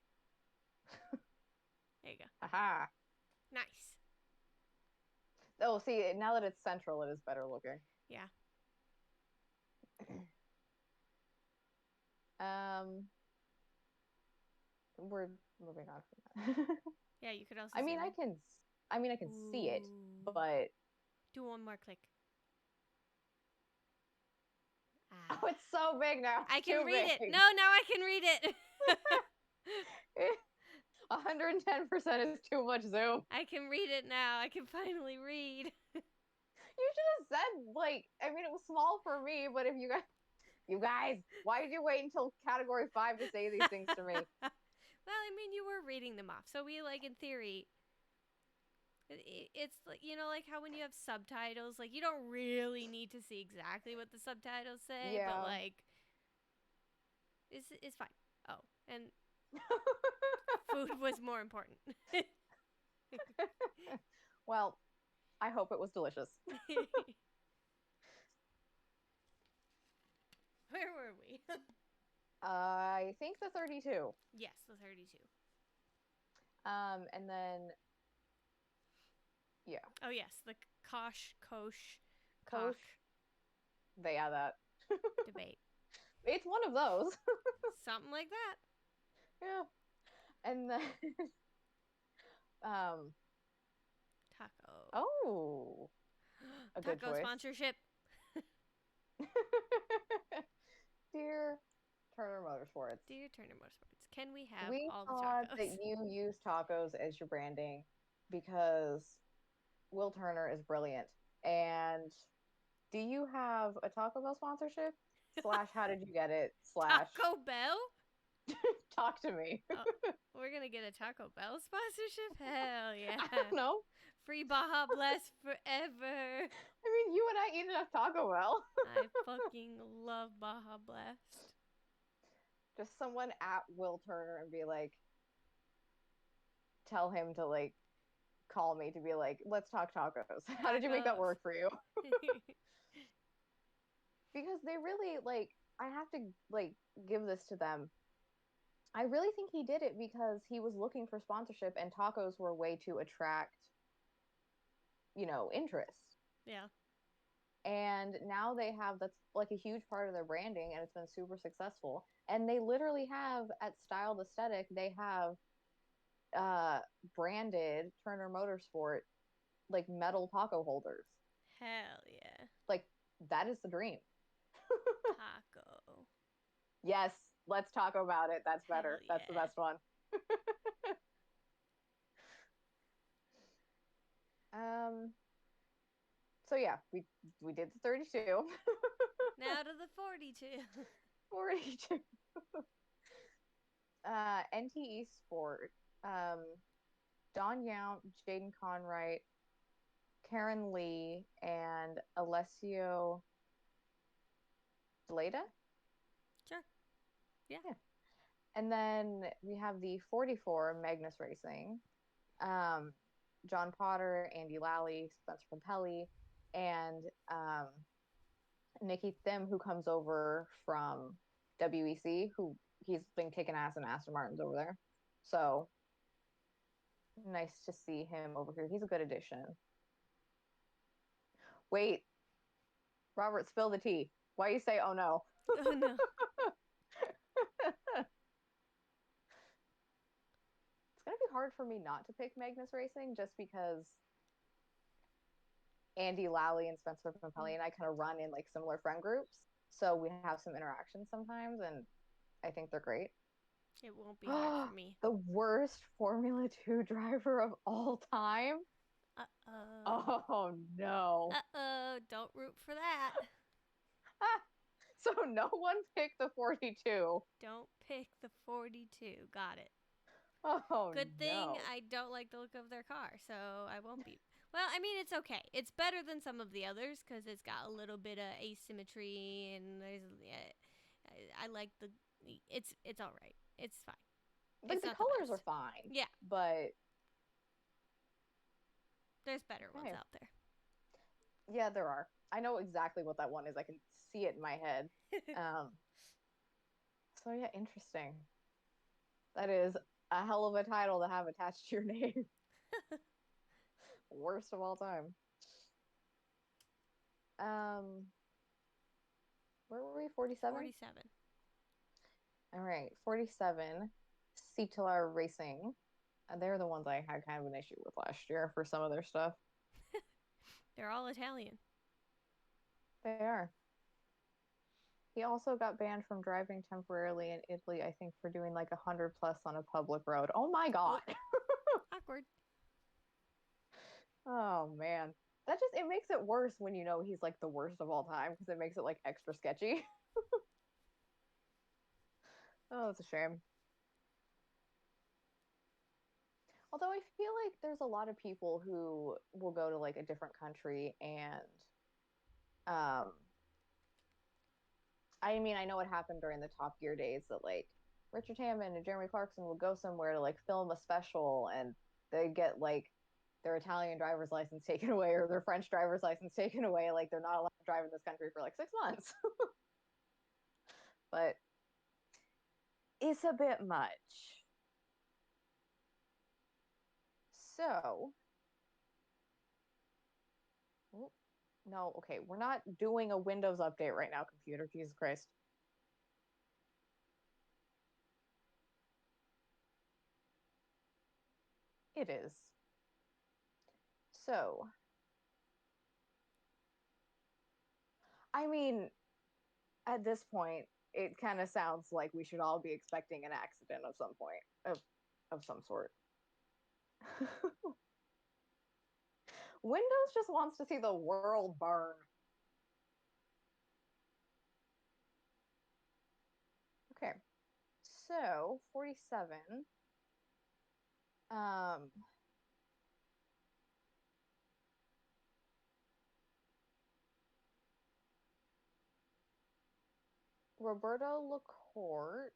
There you go. Aha. Nice. Oh, see, now that it's central, it is better looking. Yeah. Um, we're moving on from that. Yeah, you could also I mean, zoom in. I can see it, Ooh. but Do one more click. oh, Ah. it's so big now. I It's can too read it. big. No, now I can read it. 110% is too much zoom. I can read it now. I can finally read. You should have said like, I mean, it was small for me, but if you guys, why did you wait until category 5 to say these things to me? Well, I mean, you were reading them off, so we like in theory. It's like like how when you have subtitles, like you don't really need to see exactly what the subtitles say, but Yeah. like it's fine. Oh, and food was more important. Well, I hope it was delicious. Where were we? I think the 32. Yes, the 32. And then yeah, Oh yes, the Kosh cock Kosh. They have that. debate. It's one of those. Something like that. Yeah. And then um Taco. oh, a good Taco choice. sponsorship. Dear Turner Motorsports, Dear Turner Motorsports, can we have we all the thought that tacos? you use tacos as your branding because Will Turner is brilliant. And do you have a Taco Bell sponsorship? Slash, how did you get it? Slash, Taco Bell? talk to me. Oh, we're gonna get a Taco Bell sponsorship? Hell yeah. I don't know. Free Baja Blast forever. I mean, you and I eat enough Taco Bell. I fucking love Baja Blast. Just someone at Will Turner and be like, tell him to like call me to be like, let's talk tacos. How did you make that Tacos. work for you? Because they really like, I have to like give this to them. I really think he did it because he was looking for sponsorship and tacos were a way to attract, interest. Yeah. And now they have that's like a huge part of their branding and it's been super successful. And they literally have at Styled Aesthetic, they have branded Turner Motorsport like metal taco holders. Hell yeah. Like that is the dream. Taco. Yes, let's talk about it. That's Hell better. That's the yeah. best one. um so yeah, we did the 32. Now to the 42. 42. NTE Sport. Um Don Yount, Jaden Conwright, Karen Lee, and Alessio Deleta. Sure. Yeah. And then we have the 44 Magnus Racing. John Potter, Andy Lally, Spencer Pompelli, and Nikki Thim, who comes over from WEC, who he's been kicking ass in Aston Martin's over there. So nice to see him over here. He's a good addition. Wait, Robert, spill the tea. Why you say, oh no? Oh no. It's going to be hard for me not to pick Magnus Racing just because Andy Lally and Spencer Pumpelly and I kind of run in like similar friend groups. So we have some interactions sometimes, and I think they're great. It won't be hard for me. The worst Formula 2 driver of all time. Uh-oh. Oh no. Uh-oh. Don't root for that. So no one picked the 42. Don't pick the 42. Got it. Oh Good thing no. I don't like the look of their car, so I won't be. Well, I mean, it's okay. It's better than some of the others because it's got a little bit of asymmetry, and there's. I like the. It's all right. It's fine. Like It's the not the colors best. are fine. Yeah, But there's better ones hey, out there. yeah, there are. I know exactly what that one is. I can see it in my head. Um, so yeah, interesting. That is a hell of a title to have attached to your name. Worst of all time. Um, where were we? 47? 47. All right, 47. Citlar Racing. And they're the ones I had kind of an issue with last year for some of their stuff. They're all Italian. They are. He also got banned from driving temporarily in Italy, I think, for doing like 100 plus on a public road. Oh my God. Oh, awkward. Oh man. That just it makes it worse when you know he's like the worst of all time because it makes it like extra sketchy. Oh, it's a shame. Although I feel like there's a lot of people who will go to like a different country and um I mean, I know what happened during the Top Gear days that like Richard Hammond and Jeremy Clarkson would go somewhere to like film a special and they get like their Italian driver's license taken away or their French driver's license taken away. Like they're not allowed to drive in this country for like 6 months. But it's a bit much. So, oh, no, okay, we're not doing a Windows update right now, computer. Jesus Christ. It is. So, I mean, at this point, it kind of sounds like we should all be expecting an accident of some point, of some sort. Windows just wants to see the world burn. Okay, so 47. Um, Roberto Lacorte,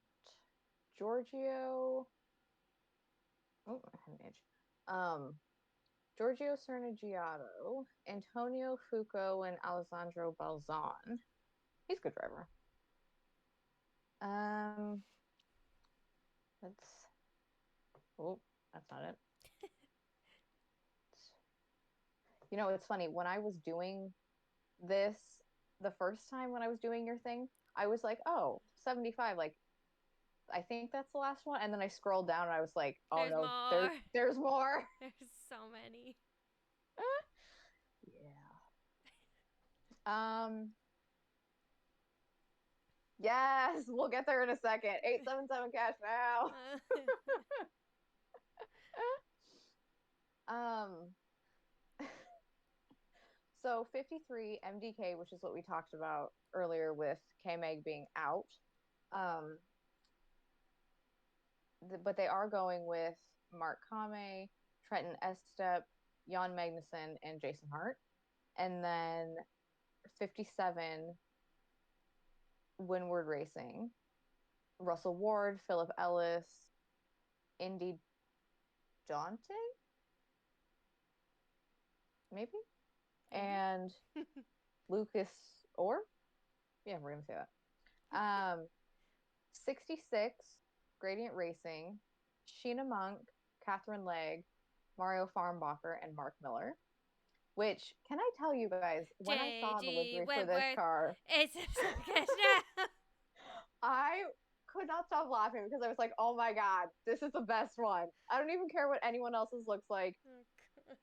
Giorgio. Oh, I had an itch. Giorgio Cernigiato, Antonio Fuco, and Alessandro Balzan. He's a good driver. Um, that's oh, that's not it. You know, it's funny when I was doing this the first time when I was doing your thing, I was like, oh, 75, like I think that's the last one. And then I scrolled down and I was like, oh There's no, more. there's more. There's so many. Yeah. Yes, we'll get there in a second. 877 cash now. um so 53 MDK, which is what we talked about earlier with K-Meg being out. Um but they are going with Mark Kame, Trenton Estep, Jan Magnussen, and Jason Hart. And then 57 Windward Racing, Russell Ward, Philip Ellis, Indy Dante, maybe, Maybe. and Lucas Orr. Yeah, we're gonna say that. 66 Gradient Racing, Sheena Monk, Catherine Legg, Mario Farmbacher, and Mark Miller. Which can I tell you guys? When I saw the J.G. livery for this Wentworth. car, It's now. I could not stop laughing because I was like, "Oh my god, this is the best one." I don't even care what anyone else's looks like. Oh, God.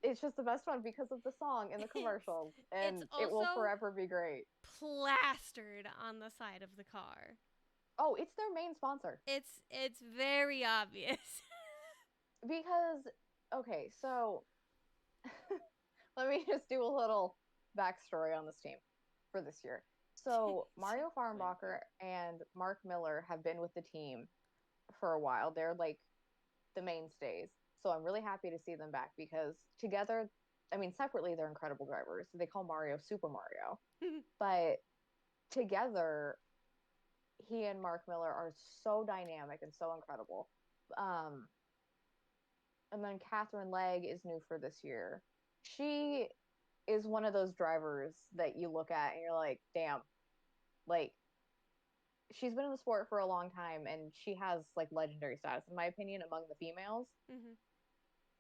it's just the best one because of the song and the It's commercials, it's and it will also forever be great. plastered on the side of the car. Oh, it's their main sponsor. It's very obvious. Because, okay, so let me just do a little backstory on this team for this year. So Mario Farnbacher and Mark Miller have been with the team for a while. They're like the mainstays. So I'm really happy to see them back because together, I mean, separately, they're incredible drivers. They call Mario Super Mario. But together, he and Mark Miller are so dynamic and so incredible. Um, and then Catherine Legg is new for this year. She is one of those drivers that you look at and you're like, damn, like she's been in the sport for a long time and she has like legendary status, in my opinion, among the females. Mm-hmm.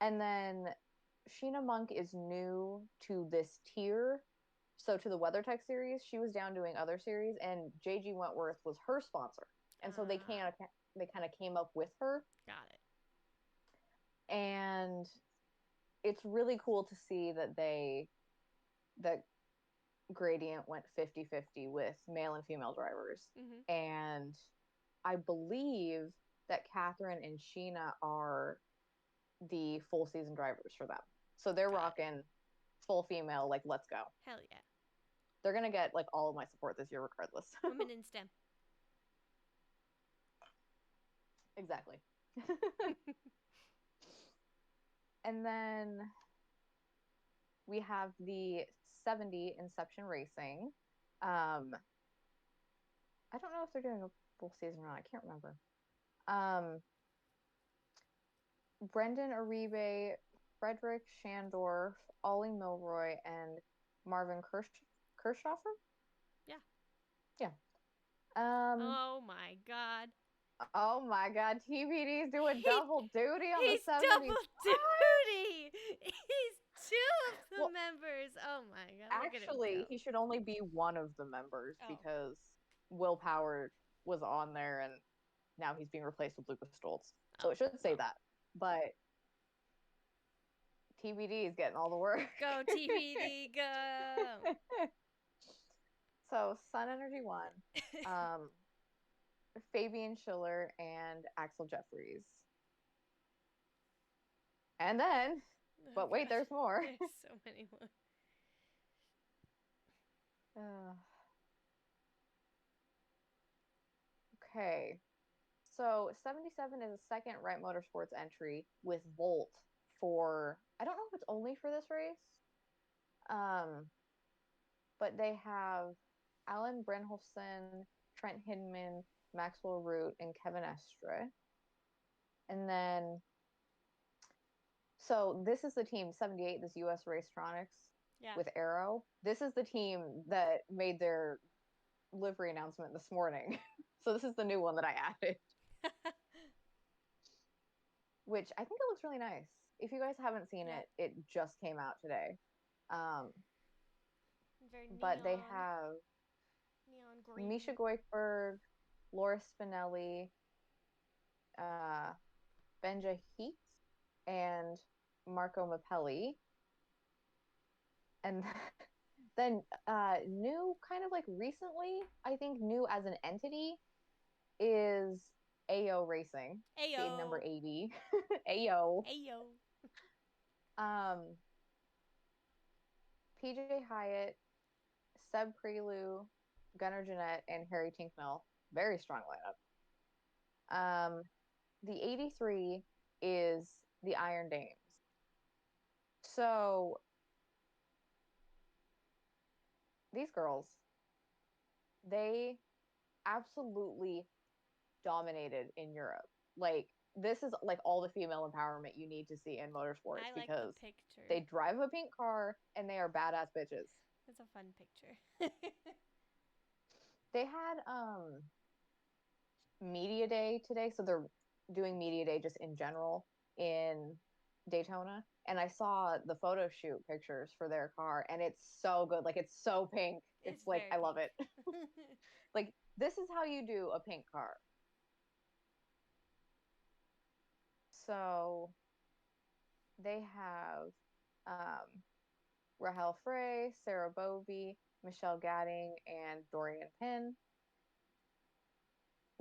And then Sheena Monk is new to this tier. So to the WeatherTech series, she was down doing other series, and JG Wentworth was her sponsor. And so they kind of came up with her. Got it. And it's really cool to see that Gradient went 50-50 with male and female drivers. Mm-hmm. And I believe that Catherine and Sheena are the full season drivers for them. So they're rocking full female, like, let's go. Hell yeah. They're going to get like all of my support this year regardless. Women in STEM. Exactly. And then we have the 70 Inception Racing. I don't know if they're doing a full season or not. I can't remember. Brendan Uribe, Frederick Shandorf, Ollie Milroy, and Marvin Kirschhofer? Yeah. Yeah. Oh my god. Oh my god, TBD's doing double duty on the He's 70s. double duty. He's two of the members. Oh my god. Actually, he should only be one of the members because Will Power was on there and now he's being replaced with Lucas Stoltz. So it should say that. But TBD is getting all the work. Go TBD, go. So Sun Energy won. Fabian Schiller and Axel Jeffries. And then, but wait, there's more. There's so many more. Okay. So 77 is a second Wright Motorsports entry with Volt for, I don't know if it's only for this race. But they have Alan Brenholfsen, Trent Hindman, Maxwell Root, and Kevin Estre. And then, so this is the team 78, this US Racetronics with Arrow. This is the team that made their livery announcement this morning. So this is the new one that I added. Which I think it looks really nice. If you guys haven't seen it, it just came out today. But they have neon green. Misha Goikhberg, Laura Spinelli, Benja Heat, and Marco Mappelli. And then new kind of like recently, I think new as an entity is AO Racing. AO. Team number 80. AO. PJ Hyatt, Seb Prelu, Gunnar Jeanette, and Harry Tinknell. Very strong lineup. The 83 is the Iron Dames. So these girls, they absolutely dominated in Europe. Like, this is like all the female empowerment you need to see in motorsports because they drive a pink car and they are badass bitches. It's a fun picture. They had media day today, so they're doing media day just in general in Daytona, and I saw the photo shoot pictures for their car and it's so good. Like, it's so pink. It's like, I love it. Like, this is how you do a pink car. So they have Um, Rahel Frey, Sarah Bovey, Michelle Gadding, and Dorian Pinn.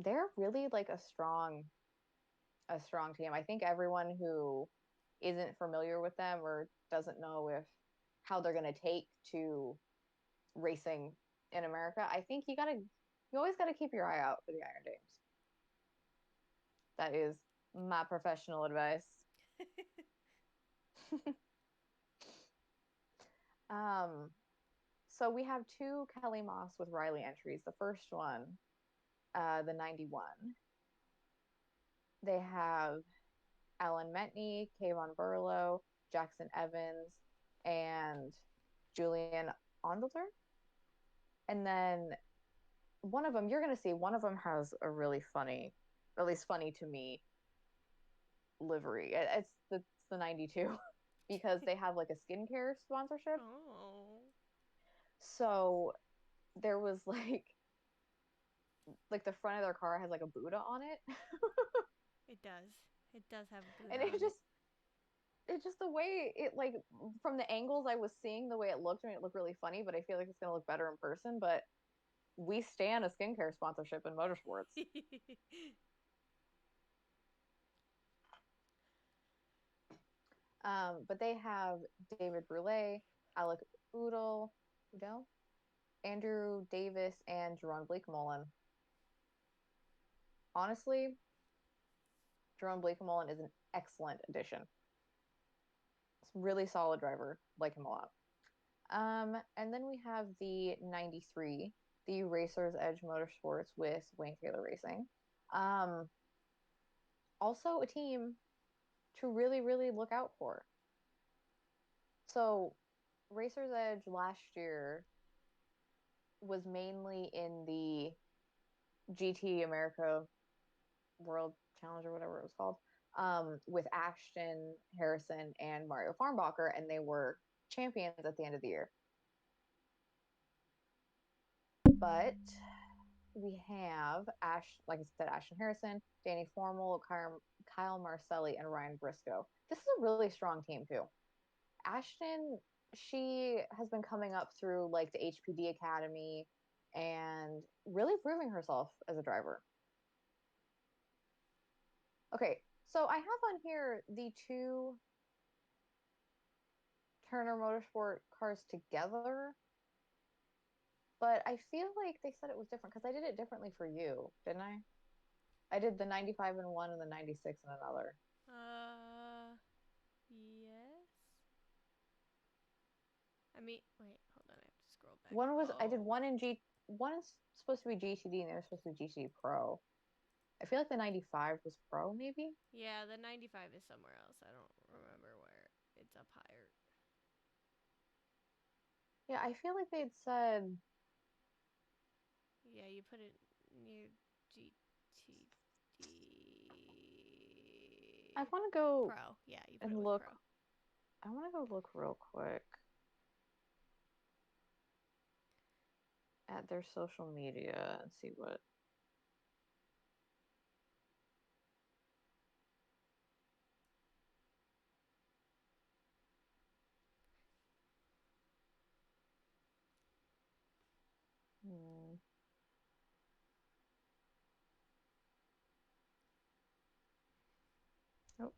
They're really like a strong team. I think everyone who isn't familiar with them or doesn't know if how they're going to take to racing in America, I think you always got to keep your eye out for the Iron Dames. That is my professional advice. Um, so we have two Kelly Moss with Riley entries. The first one, the 91. They have Alan Metney, Kayvon Burlow, Jackson Evans, and Julian Ondler. And then one of them, you're going to see, one of them has a really funny, at least funny to me, livery. It's the 92 because they have like a skincare sponsorship. Oh, So there was like the front of their car has like a Buddha on it. it does. It does have a Buddha And it on it. just it's just the way it like from the angles I was seeing the way it looked, I mean, it looked really funny, but I feel like it's gonna look better in person. But we stand a skincare sponsorship in motorsports. But they have David Brule, Alec Udell, Andrew Davis, and Jerome Bleekemolen. Honestly, Jerome Bleekemolen is an excellent addition. It's a really solid driver. Like him a lot. And then we have the 93, the Racers Edge Motorsports with Wayne Taylor Racing. Um, Also a team to really, really look out for. So, Racers Edge last year was mainly in the GT America World Challenge or whatever it was called, with Ashton Harrison and Mario Farnbacher, and they were champions at the end of the year. But we have like I said, Ashton Harrison, Danny Formal, Kyle Marcelli, and Ryan Briscoe. This is a really strong team too. Ashton, she has been coming up through like the HPD Academy and really proving herself as a driver. Okay, so I have on here the two Turner Motorsport cars together, but I feel like they said it was different because I did it differently for you, didn't I? I did the 95 in one and the 96 in another. uh, yes. I mean, wait, hold on. I have to scroll back. I did Oh, one in one is supposed to be GTD and the other supposed to be GTD Pro. I feel like the 95 was Pro, maybe? yeah, the 95 is somewhere else. I don't remember where. It's up higher. Yeah, I feel like they'd said Yeah, you put it near GTD I want to go Pro. Yeah, you put and it with look. Pro. I want to go look real quick at their social media and see what. Hmm. Oh,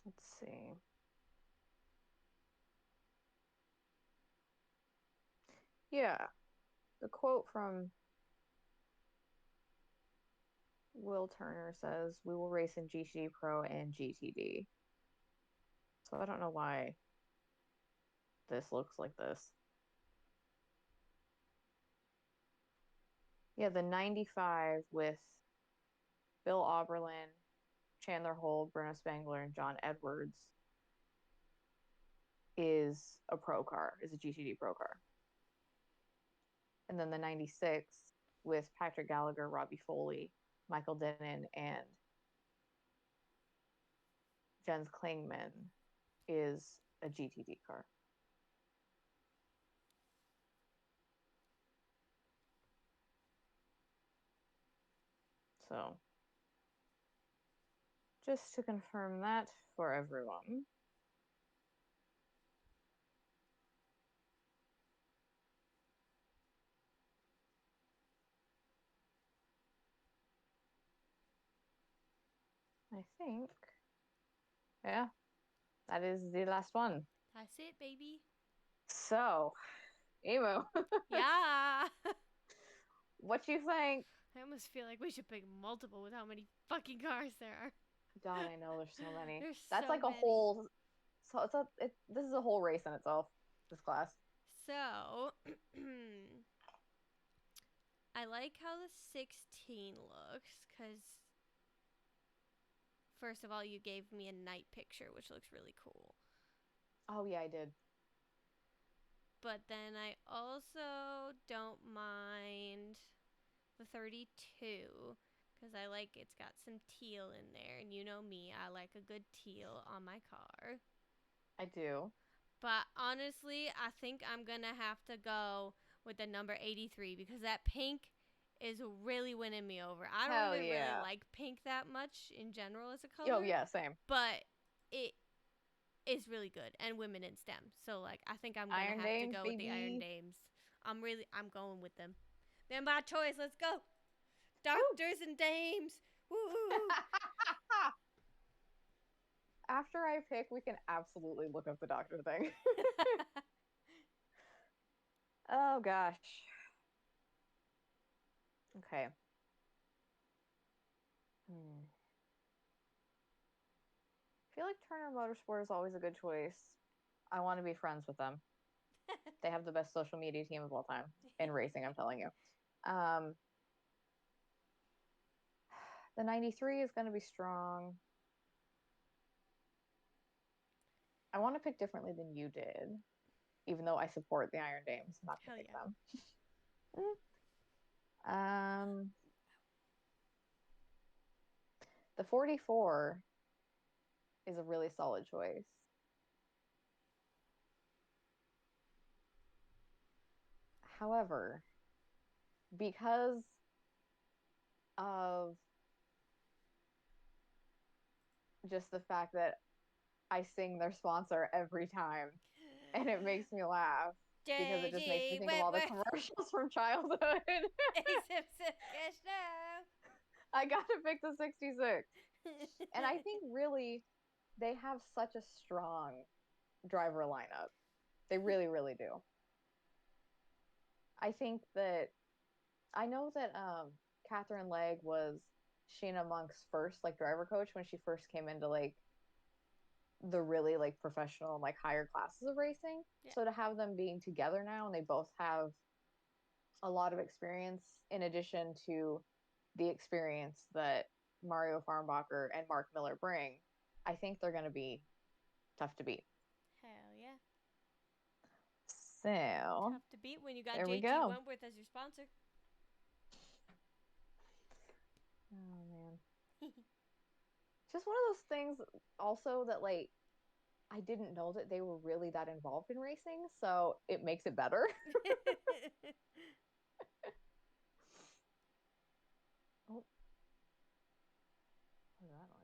let's see. Yeah, the quote from Will Turner says, "We will race in GTD Pro and GTD." So I don't know why this looks like this. Yeah, the 95 with Bill Auberlin, Chandler Hull, Bruno Spangler, and John Edwards is a pro car, is a GTD pro car. And then the 96 with Patrick Gallagher, Robbie Foley, Michael Dennon, and Jens Klingman is a GTD car. So just to confirm that for everyone. I think, yeah, that is the last one. That's it, baby. So, Emo, Yeah. what you think? I almost feel like we should pick multiple with how many fucking cars there are. God, I know there's so many. There's That's so like a many. whole. So this is a whole race in itself. This class. So, I like how the 16 looks because, first of all, you gave me a night picture, which looks really cool. Oh yeah, I did. But then I also don't mind the 32 because I like it's got some teal in there. And you know me, I like a good teal on my car. I do. But honestly, I think I'm going to have to go with the number 83 because that pink is really winning me over. I don't Hell even really yeah. like pink that much in general as a Oh color, yeah, same. but it is really good and women in STEM. So like I think I'm going to Iron have to Dames, go with the Iron baby. Dames. I'm going with them. Then by choice, let's go. Woo! Doctors and dames. Woo! After I pick, we can absolutely look up the doctor thing. Oh gosh. Okay. Hmm. I feel like Turner Motorsport is always a good choice. I want to be friends with them. They have the best social media team of all time in racing, I'm telling you. Um, the 93 is going to be strong. I want to pick differently than you did, even though I support the Iron Dames. I'm not going Hell to pick yeah. them. Um, the 44 is a really solid choice. However, because of just the fact that I sing their sponsor every time and it makes me laugh because it just makes me JG think of all the Wentworth. commercials from childhood. Cash now. I gotta pick the 66. And I think really they have such a strong driver lineup. They really, really do. I think that I know that Catherine Legg was Sheena Monk's first like driver coach when she first came into like the really like professional and like higher classes of racing. Yeah. So to have them being together now and they both have a lot of experience in addition to the experience that Mario Farnbacher and Mark Miller bring, I think they're going to be tough to beat. Hell yeah. So Tough to beat when you got there we JG go. Wentworth as your sponsor. Oh man. Just one of those things also that like I didn't know that they were really that involved in racing, so it makes it better. Oh, what is that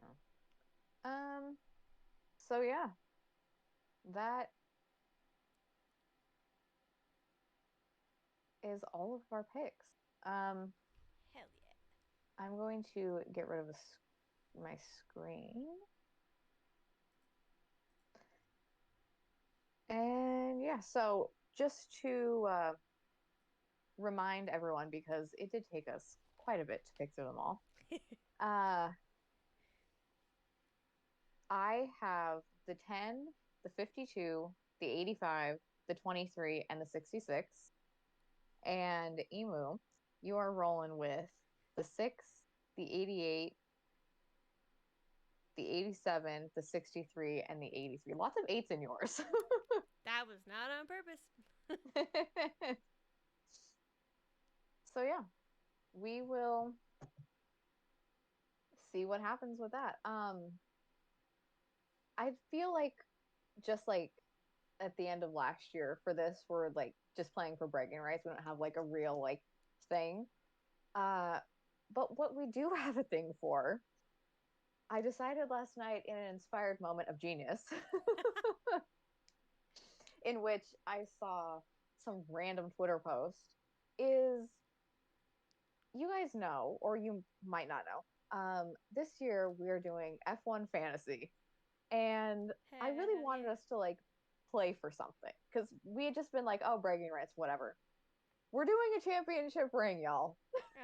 noise? Oh. So yeah, that is all of our picks. Um, Hell yeah. I'm going to get rid of my screen. And yeah, so just to remind everyone, because it did take us quite a bit to pick through them all, uh, I have the 10, the 52, the 85, the 23, and the 66. And Emu, you are rolling with the 6, the 88, the 87, the 63, and the 83. Lots of eights in yours. That was not on purpose. So yeah, we will see what happens with that. I feel like just like at the end of last year for this, we're like just playing for bragging rights. We don't have like a real like thing. Uh, but what we do have a thing for, I decided last night in an inspired moment of genius, in which I saw some random Twitter post, is you guys know, or you might not know, this year we're doing F1 Fantasy. And I really Hell wanted yeah. us to like play for something because we had just been like, oh, bragging rights, whatever. We're doing a championship ring, y'all.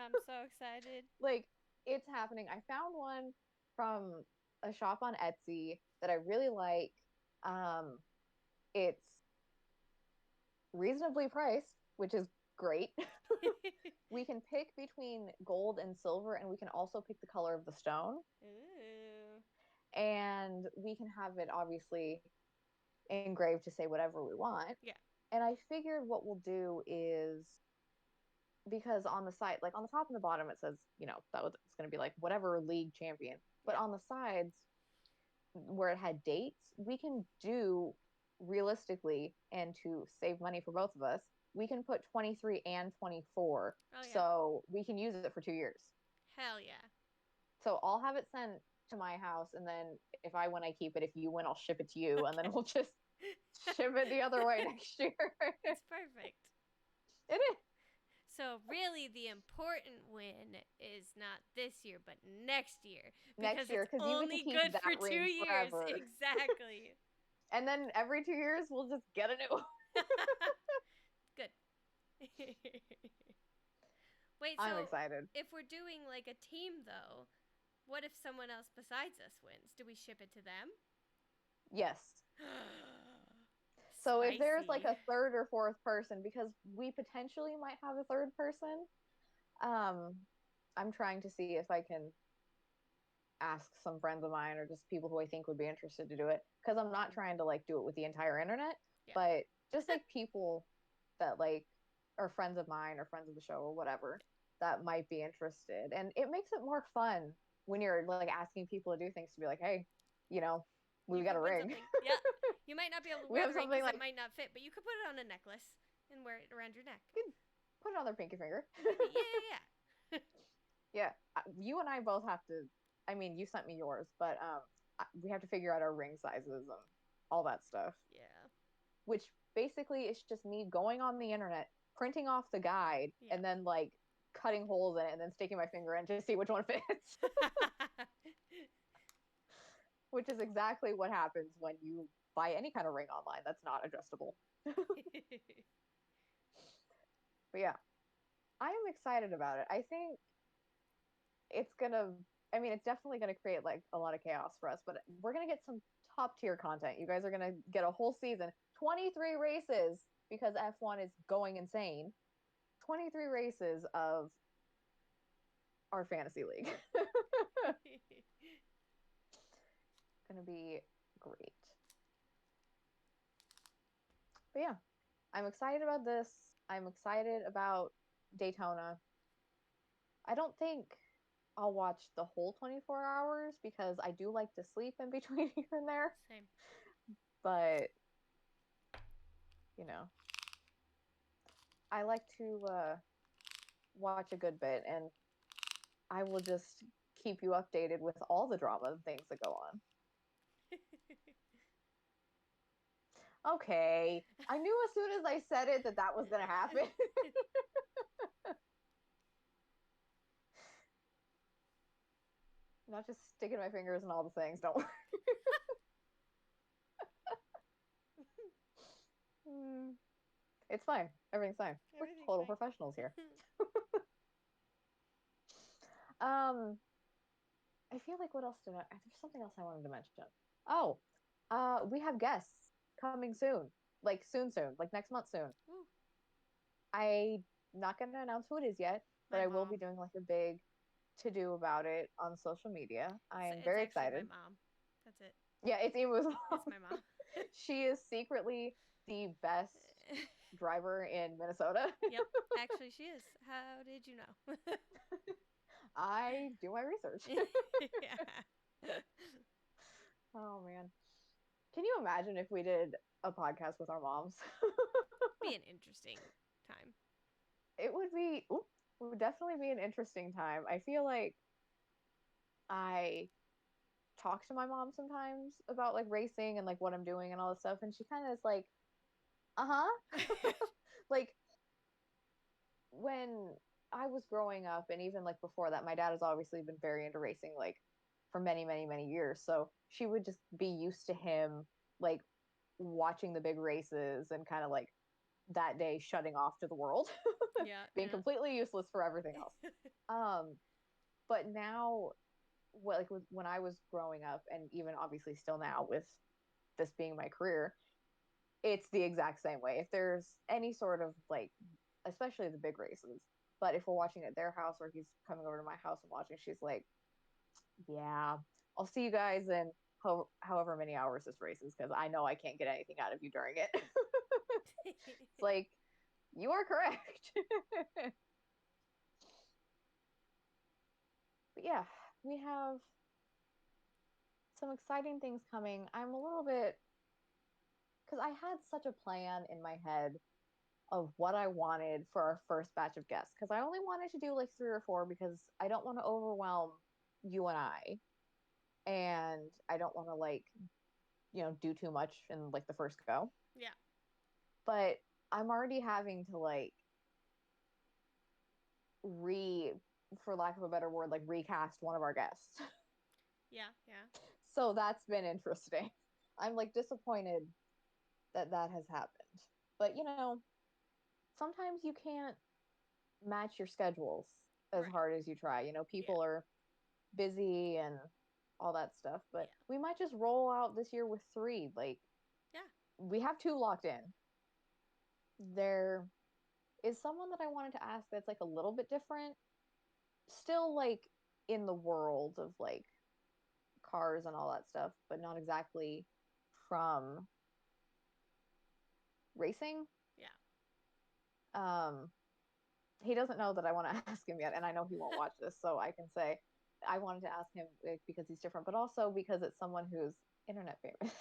I'm so excited. Like, it's happening. I found one from a shop on Etsy that I really like. Um, it's reasonably priced, which is great. We can pick between gold and silver, and we can also pick the color of the stone. Ooh. And we can have it obviously engraved to say whatever we want. Yeah. And I figured what we'll do is because on the side, like on the top and the bottom, it says, it's going to be like whatever league champion. But Yeah. on the sides, where it had dates, we can do realistically, and to save money for both of us, we can put 23 and 24. Oh yeah. So we can use it for 2 years. Hell yeah. So I'll have it sent to my house. And then if I win, I keep it. If you win, I'll ship it to you. And then Okay. we'll just ship it the other way next year. It's perfect. It is. So really the important win is not this year but next year Next because year, it's because you get to only keep good for that two ring years. forever. Exactly. And then every 2 years, we'll just get a new one. Good. Wait, I'm so excited. if we're doing like a team though, what if someone else besides us wins? Do we ship it to them? Yes. So if there's like Spicy. a third or fourth person, because we potentially might have a third person, um, I'm trying to see if I can ask some friends of mine or just people who I think would be interested to do it. Because I'm not Mm-hmm. trying to like do it with the entire internet, Yeah. but just like people that like are friends of mine or friends of the show or whatever that might be interested. And it makes it more fun when you're like asking people to do things to be like, hey, you know, You we got a could put ring. something. Yeah. You might not be able to We wear have the ring something because it like might not fit, but you could put it on a necklace and wear it around your neck. you can put it on their pinky finger. Maybe. Yeah, yeah, yeah. Yeah, you and I both have to. I mean, you sent me yours, but we have to figure out our ring sizes and all that stuff. Yeah. Which basically is just me going on the internet, printing off the guide, Yeah. and then like cutting holes in it and then sticking my finger in to see which one fits. Which is exactly what happens when you buy any kind of ring online that's not adjustable. But yeah, I am excited about it. I think it's gonna I mean, it's definitely gonna create like a lot of chaos for us, but we're gonna get some top tier content. You guys are gonna get a whole season, 23 races because F1 is going insane. 23 races of our fantasy league. Gonna be great. But yeah, I'm excited about this. I'm excited about Daytona. I don't think I'll watch the whole 24 hours because I do like to sleep in between here and there. Same. But, you know, I like to watch a good bit and I will just keep you updated with all the drama and things that go on. Okay. I knew as soon as I said it that that was going to happen. Not just sticking my fingers in all the things. Don't worry. Hmm. It's fine. Everything's fine. We're Everything's total fine. professionals here. Um, I feel like what else did I? There's something else I wanted to mention. Oh, we have guests coming soon. Like soon, like next month soon. Ooh, I'm not going to announce who it is yet, but my I will be mom. doing like a big to do about it on social media. I am It's very actually my excited. mom. That's it. Yeah, it's Emu's mom. It's my mom. She is secretly the best driver in Minnesota. Yep. Actually, she is. How did you know? I do my research. Yeah. Oh man. Can you imagine if we did a podcast with our moms? Be an interesting time. It would be. Oop. would definitely be an interesting time. I feel like I talk to my mom sometimes about like racing and like what I'm doing and all this stuff, and she kind of is like, uh-huh. Like when I was growing up, and even like before that, my dad has obviously been very into racing, like for many, many, many years. So she would just be used to him like watching the big races and kind of like that day shutting off to the world, Yeah, being yeah. completely useless for everything else. Um, but now, what like when I was growing up, and even obviously still now with this being my career, it's the exact same way. If there's any sort of like, especially the big races, but if we're watching at their house or he's coming over to my house and watching, she's like, "Yeah, I'll see you guys in however many hours this race is because I know I can't get anything out of you during it." It's like, you are correct. But yeah, we have some exciting things coming. I'm a little bit because I had such a plan in my head of what I wanted for our first batch of guests because I only wanted to do like three or four because I don't want to overwhelm you and I don't want to like, do too much in like the first go. Yeah, But I'm already having to like re for lack of a better word, like recast one of our guests. yeah, yeah. So that's been interesting. I'm like disappointed that that has happened. But sometimes you can't match your schedules as Right. hard as you try. Yeah, People are busy and all that stuff, but yeah, we might just roll out this year with three. Like yeah. we have two locked in. There is someone that I wanted to ask that's like a little bit different, still like in the world of like cars and all that stuff, but not exactly from racing. Yeah. Um, he doesn't know that I want to ask him yet, and I know he won't watch this, so I can say I wanted to ask him like, because he's different, but also because it's someone who's internet famous,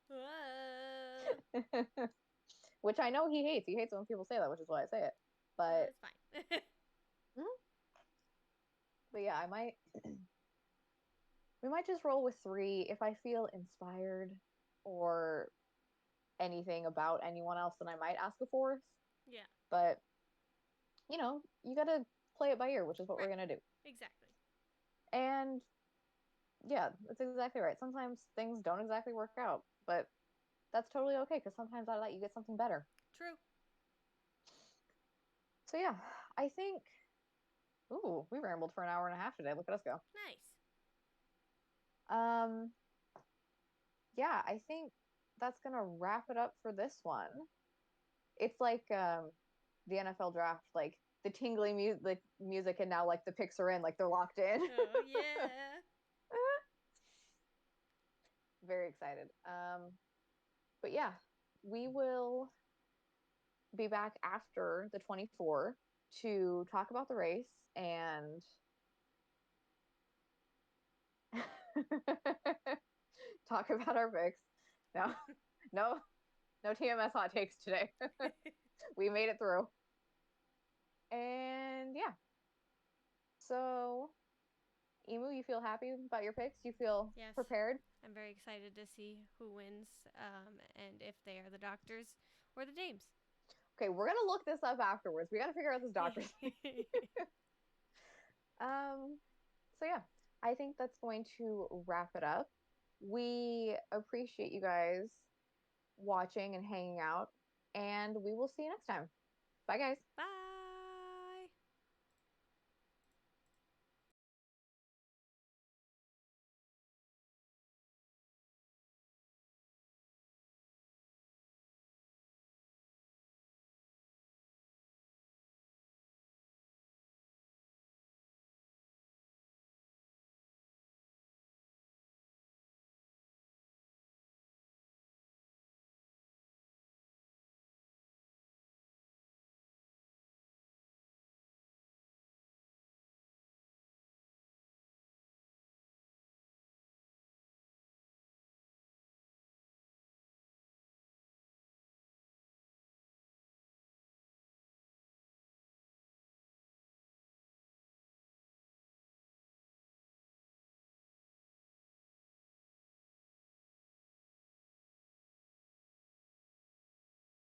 Whoa. which I know he hates. He hates when people say that, which is why I say it. No, But it's fine. mm, but yeah, we might just roll with three if I feel inspired or anything about anyone else, then I might ask a fourth. Yeah. But you got to play it by ear, which is what we're Right. gonna do. Exactly. And yeah, that's exactly right. Sometimes things don't exactly work out, but that's totally okay because sometimes I let you get something better. True. So yeah, I think, ooh, we rambled for an hour and a half today. Look at us go. Nice. Um, yeah, I think that's gonna wrap it up for this one. It's like the NFL draft, like the tingly music, and now like the picks are in, like they're locked in. Oh, yeah. Very excited. But yeah, we will be back after the 24 to talk about the race and talk about our picks. No, no, no TMS hot takes today. We made it through. And yeah, so Emu, you feel happy about your picks? You feel Yes. prepared? I'm very excited to see who wins and if they are the doctors or the dames. Okay, we're gonna look this up afterwards. We gotta figure out this doctor thing. Um, so yeah, I think that's going to wrap it up. We appreciate you guys watching and hanging out, and we will see you next time. Bye, guys. Bye.